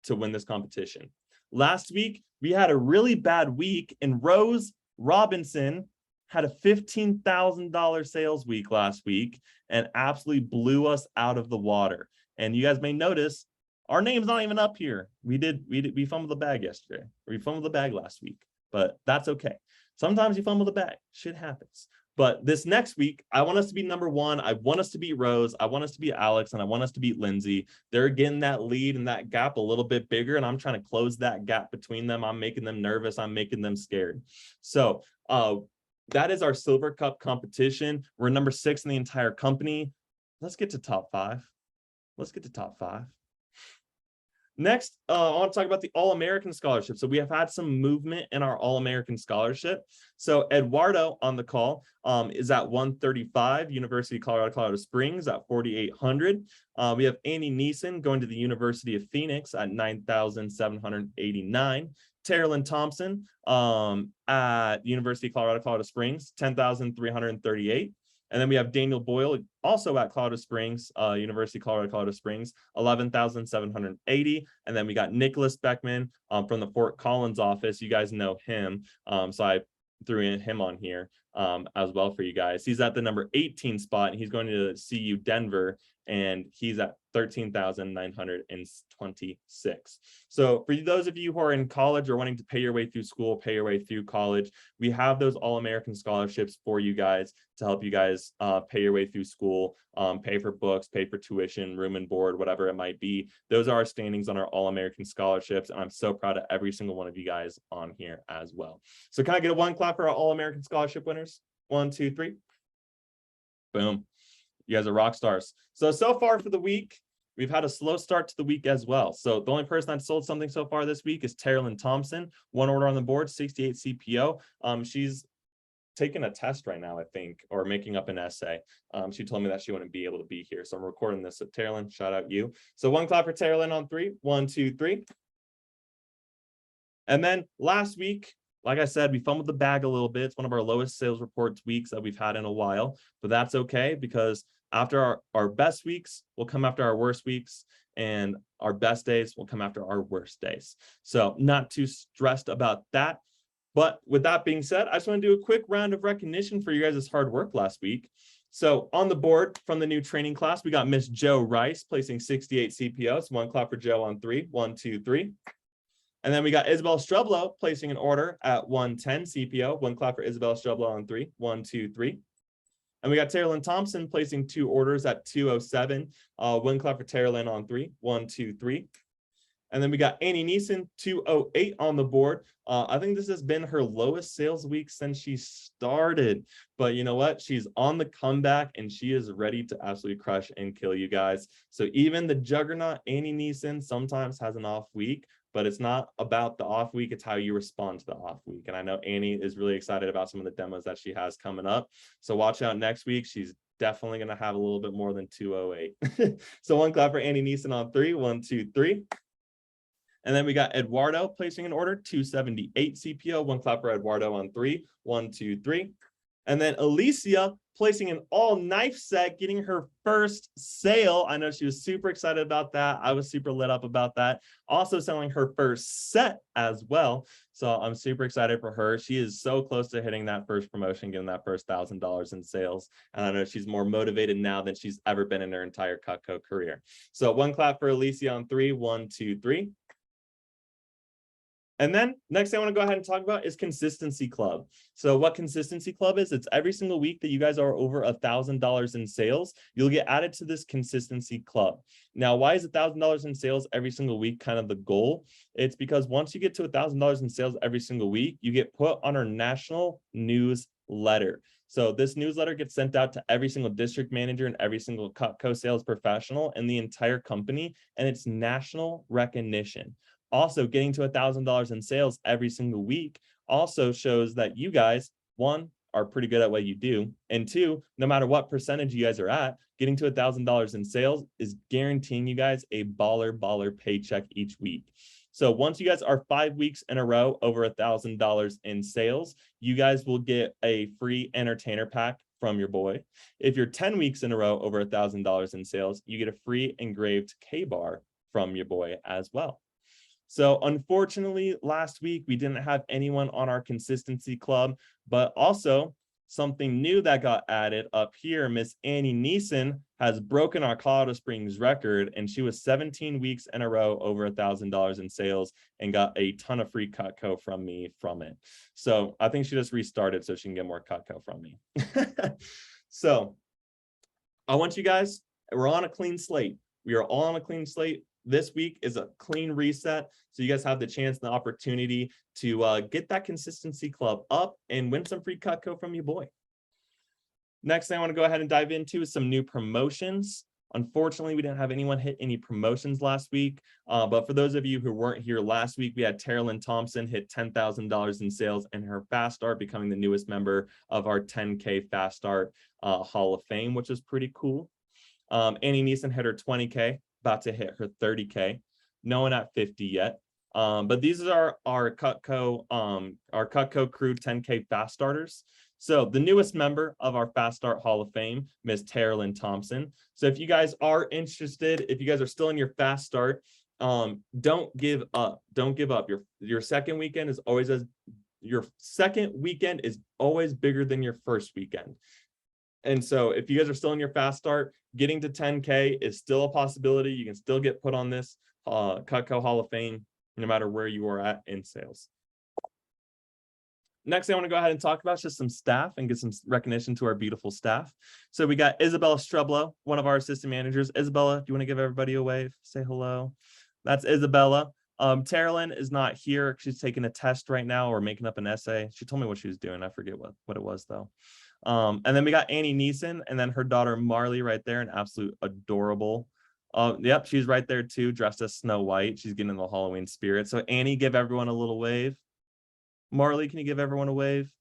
to win this competition. Last week, we had a really bad week, and Rose Robinson had a $15,000 sales week last week and absolutely blew us out of the water. And you guys may notice our name's not even up here. We fumbled the bag yesterday. We fumbled the bag last week, but that's okay. Sometimes you fumble the bag. Shit happens. But this next week, I want us to be number 1. I want us to beat Rose. I want us to beat Alex, and I want us to beat Lindsay. They're getting that lead and that gap a little bit bigger, and I'm trying to close that gap between them. I'm making them nervous. I'm making them scared. So that is our Silver Cup competition. We're number 6 in the entire company. Let's get to top 5. Let's get to top 5. Next, I want to talk about the All-American Scholarship. So we have had some movement in our All-American Scholarship. So Eduardo on the call is at 135, University of Colorado Springs at 4,800. We have Annie Neeson going to the University of Phoenix at 9,789. Terrelyn Thompson at University of Colorado Springs, 10,338. And then we have Daniel Boyle, also at Colorado Springs, University of Colorado Springs, 11,780. And then we got Nicholas Beckman from the Fort Collins office. You guys know him. So I threw in him on here as well for you guys. He's at the number 18 spot, and he's going to CU Denver, and he's at 13,926. So for those of you who are in college or wanting to pay your way through school, pay your way through college, we have those All-American scholarships for you guys to help you guys pay your way through school, pay for books, pay for tuition, room and board, whatever it might be. Those are our standings on our All-American scholarships, and I'm so proud of every single one of you guys on here as well. So can I get a 1 clap for our All-American scholarship winners? 1, 2, 3. Boom. You guys are rock stars. So far for the week, we've had a slow start to the week as well. So the only person that sold something so far this week is Terrelyn Thompson. 1 order on the board, 68 CPO. She's taking a test right now, I think, or making up an essay. She told me that she wouldn't be able to be here. So I'm recording this. So Terrelyn, shout out you. So 1 clap for Terrelyn on 3. 1, 2, 3. And then last week, like I said, we fumbled the bag a little bit. It's one of our lowest sales reports weeks that we've had in a while, but that's okay, because after our best weeks will come after our worst weeks, and our best days will come after our worst days. So not too stressed about that. But with that being said, I just want to do a quick round of recognition for you guys' hard work last week. So on the board from the new training class, we got Miss Joe Rice placing 68 CPO. So 1 clap for Joe on 3. 1, 2, 3. And then we got Isabel Streblo placing an order at 110 CPO. 1 clap for Isabel Streblo on 3. 1, 2, 3. And we got Terrelyn Thompson placing 2 orders at 207. 1 clap for Terrelyn on 3. 1, 2, 3. And then we got Annie Neeson, 208 on the board. I think this has been her lowest sales week since she started. But you know what? She's on the comeback, and she is ready to absolutely crush and kill you guys. So even the juggernaut Annie Neeson sometimes has an off week, but it's not about the off week. It's how you respond to the off week. And I know Annie is really excited about some of the demos that she has coming up. So watch out next week. She's definitely going to have a little bit more than 208. So 1 clap for Annie Neeson on 3. 1, 2, 3. And then we got Eduardo placing an order, 278 CPO. 1 clap for Eduardo on 3. 1, 2, 3. And then Alicia placing an all knife set, getting her first sale. I know she was super excited about that. I was super lit up about that. Also selling her first set as well. So I'm super excited for her. She is so close to hitting that first promotion, getting that first $1,000 in sales. And I know she's more motivated now than she's ever been in her entire Cutco career. So 1 clap for Alicia on 3. 1, 2, 3. And then next thing I want to go ahead and talk about is Consistency Club. So what Consistency Club is, it's every single week that you guys are over $1,000 in sales, you'll get added to this Consistency Club. Now, why is $1,000 in sales every single week kind of the goal? It's because once you get to $1,000 in sales every single week, you get put on our national newsletter. So this newsletter gets sent out to every single district manager and every single Cutco sales professional in the entire company, and it's national recognition. Also, getting to $1,000 in sales every single week also shows that you guys, one, are pretty good at what you do, and two, no matter what percentage you guys are at, getting to $1,000 in sales is guaranteeing you guys a baller paycheck each week. So once you guys are 5 weeks in a row over $1,000 in sales, you guys will get a free entertainer pack from your boy. If you're 10 weeks in a row over $1,000 in sales, you get a free engraved K-bar from your boy as well. So unfortunately, last week, we didn't have anyone on our Consistency Club, but also something new that got added up here. Miss Annie Neeson has broken our Colorado Springs record, and she was 17 weeks in a row over $1,000 in sales and got a ton of free Cutco from me from it. So I think she just restarted so she can get more Cutco from me. So I want you guys, we're on a clean slate. We are all on a clean slate. This week is a clean reset. So you guys have the chance and the opportunity to get that Consistency Club up and win some free Cutco from your boy. Next thing I want to go ahead and dive into is some new promotions. Unfortunately, we didn't have anyone hit any promotions last week. But for those of you who weren't here last week, we had Terrell Thompson hit $10,000 in sales and her Fast Start, becoming the newest member of our 10K Fast Start Hall of Fame, which is pretty cool. Annie Neeson hit her 20K. About to hit her 30K, no one at 50 yet. But these are our Cutco crew 10K fast starters. So the newest member of our Fast Start Hall of Fame, Ms. Terrell Thompson. So if you guys are interested, if you guys are still in your fast start, don't give up. Don't give up. Your second weekend is always bigger than your first weekend. And so if you guys are still in your fast start, getting to 10K is still a possibility. You can still get put on this Cutco Hall of Fame, no matter where you are at in sales. Next thing I want to go ahead and talk about is just some staff and get some recognition to our beautiful staff. So we got Isabella Streblo, one of our assistant managers. Isabella, do you want to give everybody a wave? Say hello. That's Isabella. Terrell is not here. She's taking a test right now or making up an essay. She told me what she was doing. I forget what it was though. And then we got Annie Neeson and then her daughter Marley right there, an absolute adorable. Yep, she's right there too, dressed as Snow White. She's getting in the Halloween spirit. So Annie, give everyone a little wave. Marley, can you give everyone a wave?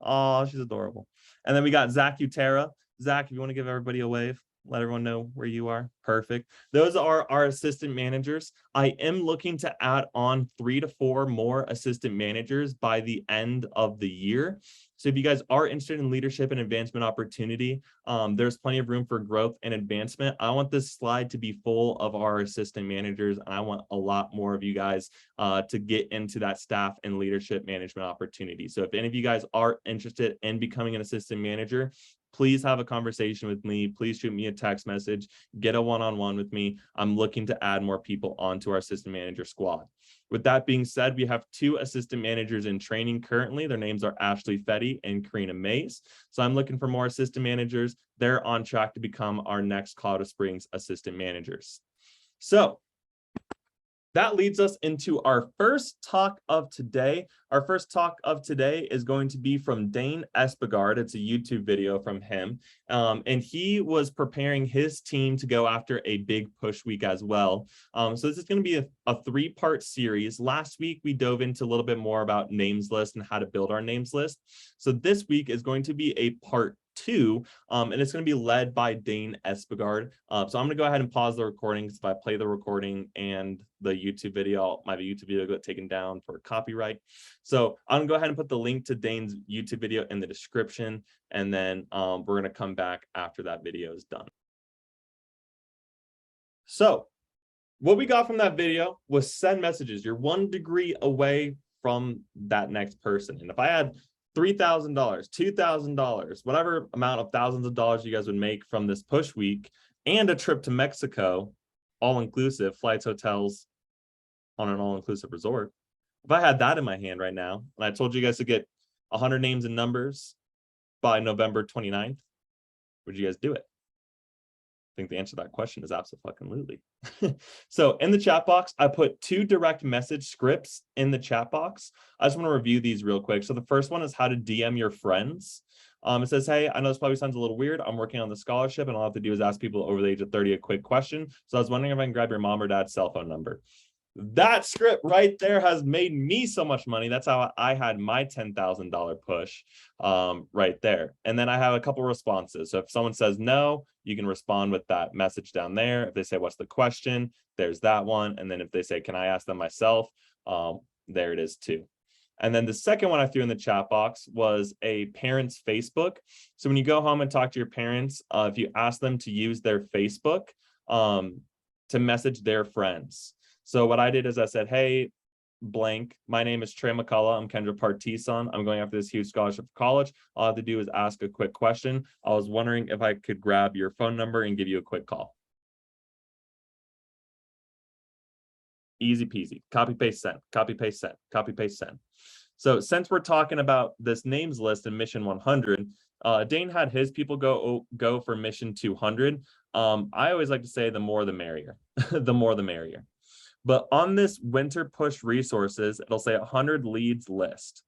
Oh, she's adorable. And then we got Zach Utera. Zach, if you want to give everybody a wave, let everyone know where you are. Perfect. Those are our assistant managers. I am looking to add on 3 to 4 more assistant managers by the end of the year. So if you guys are interested in leadership and advancement opportunity, there's plenty of room for growth and advancement. I want this slide to be full of our assistant managers, and I want a lot more of you guys to get into that staff and leadership management opportunity. So if any of you guys are interested in becoming an assistant manager, please have a conversation with me. Please shoot me a text message, get a one-on-one with me. I'm looking to add more people onto our assistant manager squad. With that being said, we have 2 assistant managers in training currently. Their names are Ashley Fetty and Karina Mays. So I'm looking for more assistant managers. They're on track to become our next Colorado Springs assistant managers. So that leads us into our first talk of today. Our first talk of today is going to be from Dane Espegard. It's a YouTube video from him. And he was preparing his team to go after a big push week as well. So this is going to be a 3-part series. Last week, we dove into a little bit more about names list and how to build our names list. So this week is going to be a part 2, and it's going to be led by Dane Espegard. So I'm going to go ahead and pause the recording, because if I play the recording and the YouTube video, my YouTube video got taken down for copyright. So I'm going to go ahead and put the link to Dane's YouTube video in the description, and then we're going to come back after that video is done. So what we got from that video was send messages. You're 1 degree away from that next person. And if I had $3,000, $2,000, whatever amount of thousands of dollars you guys would make from this push week and a trip to Mexico, all inclusive, flights, hotels on an all inclusive resort, If I had that in my hand right now, and I told you guys to get 100 names and numbers by November 29th, would you guys do it? I think the answer to that question is absolutely. So in the chat box, I put 2 direct message scripts in the chat box. I just want to review these real quick. So the first one is how to DM your friends. It says, hey, I know this probably sounds a little weird. I'm working on the scholarship and all I have to do is ask people over the age of 30 a quick question. So I was wondering if I can grab your mom or dad's cell phone number. That script right there has made me so much money. That's how I had my $10,000 push right there. And then I have a couple responses. So if someone says no, you can respond with that message down there. If they say, what's the question? There's that one. And then if they say, can I ask them myself? There it is too. And then the second one I threw in the chat box was a parent's Facebook. So when you go home and talk to your parents, if you ask them to use their Facebook to message their friends. So what I did is I said, hey, blank, my name is Trey McCullough. I'm Kendra Partison. I'm going after this huge scholarship for college. All I have to do is ask a quick question. I was wondering if I could grab your phone number and give you a quick call. Easy peasy. Copy, paste, send. Copy, paste, send. Copy, paste, send. So since we're talking about this names list in Mission 100, Dane had his people go for Mission 200. I always like to say the more the merrier. The more the merrier. But on this winter push resources, it'll say 100 leads list.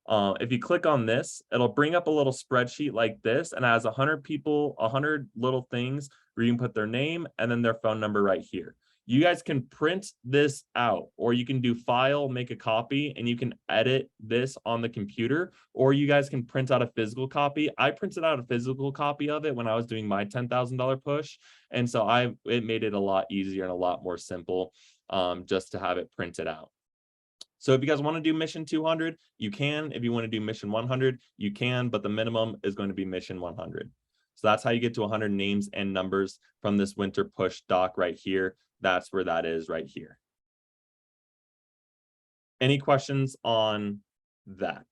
If you click on this, it'll bring up a little spreadsheet like this and has 100 people, 100 little things where you can put their name and then their phone number right here. You guys can print this out, or you can do file, make a copy, and you can edit this on the computer, or you guys can print out a physical copy. I printed out a physical copy of it when I was doing my $10,000 push. And so it made it a lot easier and a lot more simple just to have it printed out. So if you guys want to do Mission 200, you can. If you want to do Mission 100, you can, but the minimum is going to be Mission 100. So that's how you get to 100 names and numbers from this winter push doc right here. That's where that is right here. Any questions on that?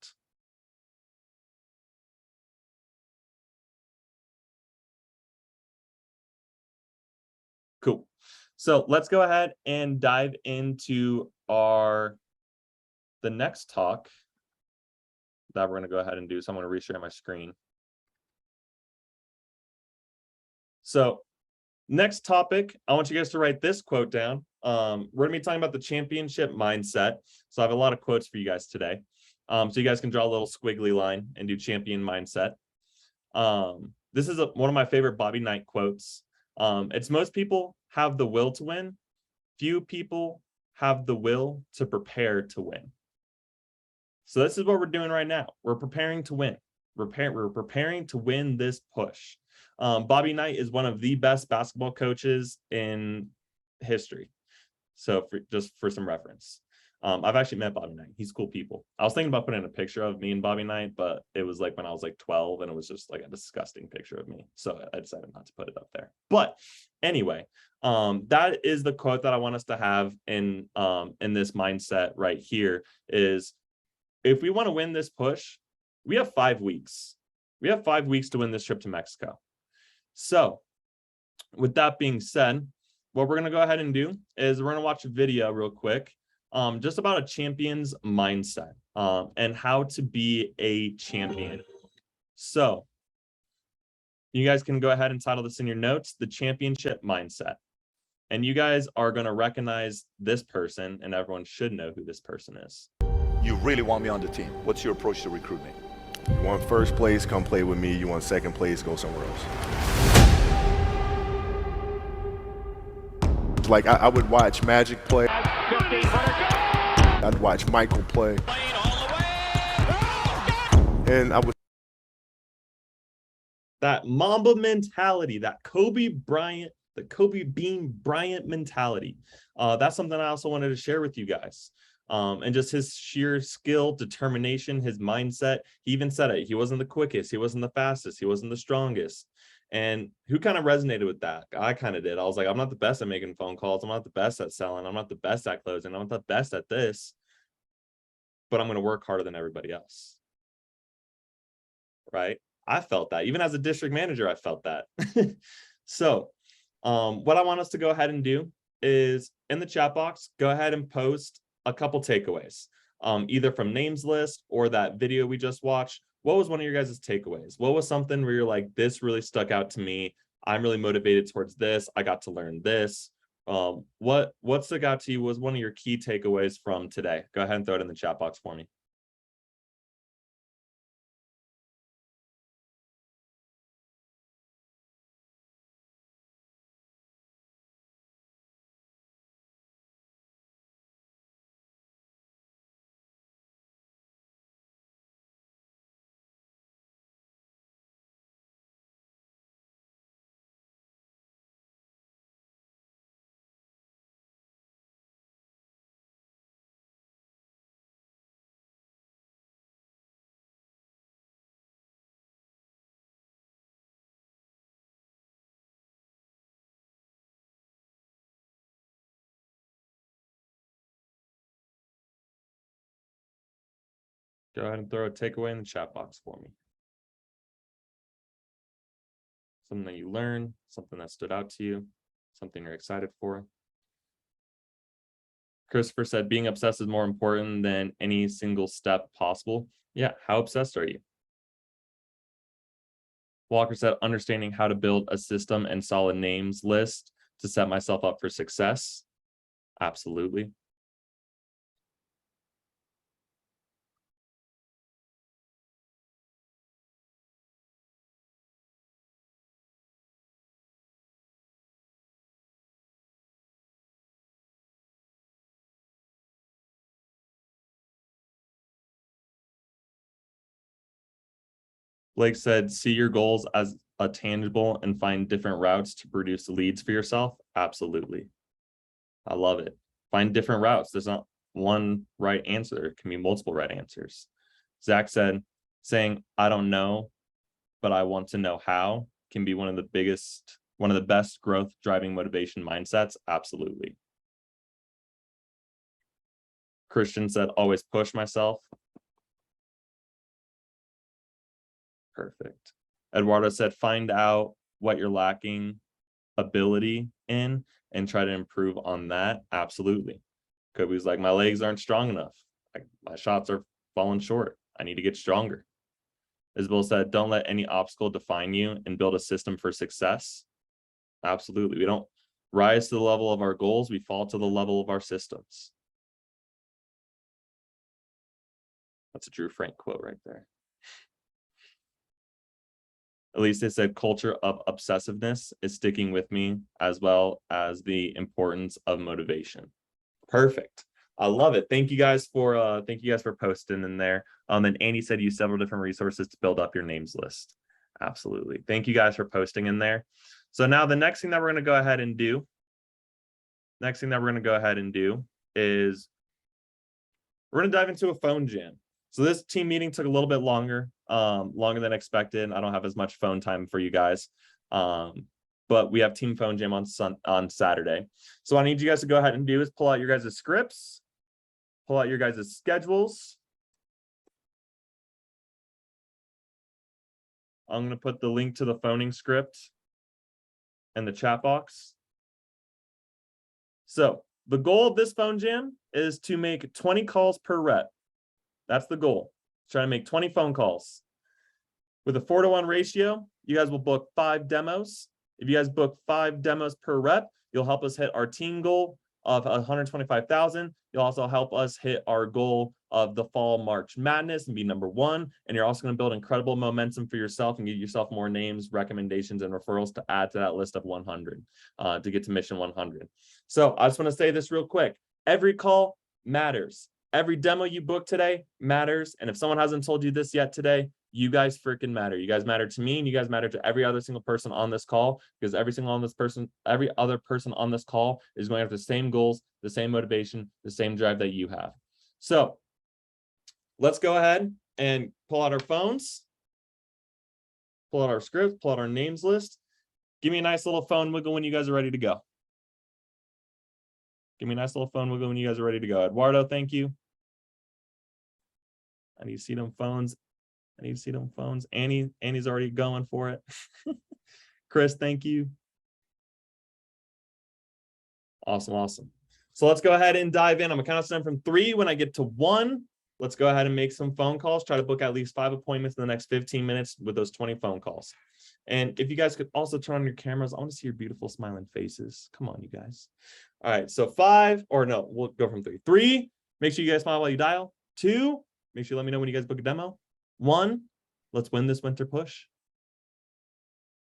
Cool. So let's go ahead and dive into the next talk that we're going to go ahead and do. So I'm going to reshare my screen. So next topic, I want you guys to write this quote down. We're going to be talking about the championship mindset. So I have a lot of quotes for you guys today. So you guys can draw a little squiggly line and do champion mindset. This is one of my favorite Bobby Knight quotes. It's most people have the will to win. Few people have the will to prepare to win. So this is what we're doing right now. We're preparing to win. We're preparing to win this push. Bobby Knight is one of the best basketball coaches in history. So just for some reference, I've actually met Bobby Knight. He's cool people. I was thinking about putting a picture of me and Bobby Knight, but it was like when I was like 12 and it was just like a disgusting picture of me. So I decided not to put it up there. But anyway, that is the quote that I want us to have in this mindset right here is, if we want to win this push, we have 5 weeks. We have 5 weeks to win this trip to Mexico. So with that being said, what we're going to go ahead and do is we're going to watch a video real quick just about a champion's mindset and how to be a champion. So you guys can go ahead and title this in your notes, the championship mindset. And you guys are going to recognize this person, and everyone should know who this person is. You really want me on the team. What's your approach to recruitment? You want first place, come play with me. You want second place, go somewhere else. Like I would watch Magic play. I'd watch Michael play. And I would. That Mamba mentality, that Kobe Bryant, the Kobe Bean Bryant mentality. That's something I also wanted to share with you guys. And just his sheer skill, determination, his mindset. He even said it. He wasn't the quickest. He wasn't the fastest. He wasn't the strongest. And who kind of resonated with that? I kind of did. I was like, I'm not the best at making phone calls. I'm not the best at selling. I'm not the best at closing. I'm not the best at this. But I'm going to work harder than everybody else. Right? I felt that. Even as a district manager, I felt that. So what I want us to go ahead and do is in the chat box, go ahead and post a couple takeaways. either from names list or that video we just watched. What was one of your guys' takeaways? What was something where you're like, this really stuck out to me? I'm really motivated towards this. I got to learn this. What stuck out to you was one of your key takeaways from today? Go ahead and throw it in the chat box for me. Go ahead and throw a takeaway in the chat box for me. Something that you learned, something that stood out to you, something you're excited for. Christopher said, being obsessed is more important than any single step possible. Yeah, how obsessed are you? Walker said, understanding how to build a system and solid names list to set myself up for success. Absolutely. Blake said, see your goals as a tangible and find different routes to produce leads for yourself. Absolutely. I love it. Find different routes. There's not one right answer. There can be multiple right answers. Zach said, saying, I don't know, but I want to know how can be one of the best growth driving motivation mindsets. Absolutely. Christian said, always push myself. Perfect. Eduardo said, find out what you're lacking ability in and try to improve on that. Absolutely. Kobe's like, my legs aren't strong enough. My shots are falling short. I need to get stronger. Isabel said, don't let any obstacle define you and build a system for success. Absolutely. We don't rise to the level of our goals. We fall to the level of our systems. That's a Drew Frank quote right there. At least they said culture of obsessiveness is sticking with me, as well as the importance of motivation. Perfect. I love it. Thank you guys for posting in there. And Andy said use several different resources to build up your names list. Absolutely. Thank you guys for posting in there. So now the next thing that we're going to go ahead and do, is we're going to dive into a phone jam. So this team meeting took a little bit longer than expected. I don't have as much phone time for you guys, but we have team phone jam on Saturday. So what I need you guys to go ahead and do is pull out your guys' scripts, pull out your guys' schedules. I'm going to put the link to the phoning script in the chat box. So the goal of this phone jam is to make 20 calls per rep. That's the goal. Try to make 20 phone calls. With a 4-to-1 ratio, you guys will book 5 demos. If you guys book 5 demos per rep, you'll help us hit our team goal of 125,000. You'll also help us hit our goal of the fall March Madness and be #1. And you're also going to build incredible momentum for yourself and give yourself more names, recommendations, and referrals to add to that list of 100 to get to mission 100. So I just want to say this real quick. Every call matters. Every demo you book today matters. And if someone hasn't told you this yet today, you guys freaking matter. You guys matter to me, and you guys matter to every other single person on this call, because every other person on this call is going after the same goals, the same motivation, the same drive that you have. So let's go ahead and pull out our phones, pull out our script, pull out our names list. Give me a nice little phone wiggle when you guys are ready to go. Give me a nice little phone wiggle when you guys are ready to go. Eduardo, thank you. I need to see them phones. Annie's already going for it. Chris, thank you. Awesome. So let's go ahead and dive in. I'm gonna count us down from 3. When I get to 1, let's go ahead and make some phone calls. Try to book at least 5 appointments in the next 15 minutes with those 20 phone calls. And if you guys could also turn on your cameras, I want to see your beautiful smiling faces. Come on, you guys. All right, so 5, or no, we'll go from 3. 3, make sure you guys smile while you dial. 2, make sure you let me know when you guys book a demo. 1, let's win this winter push.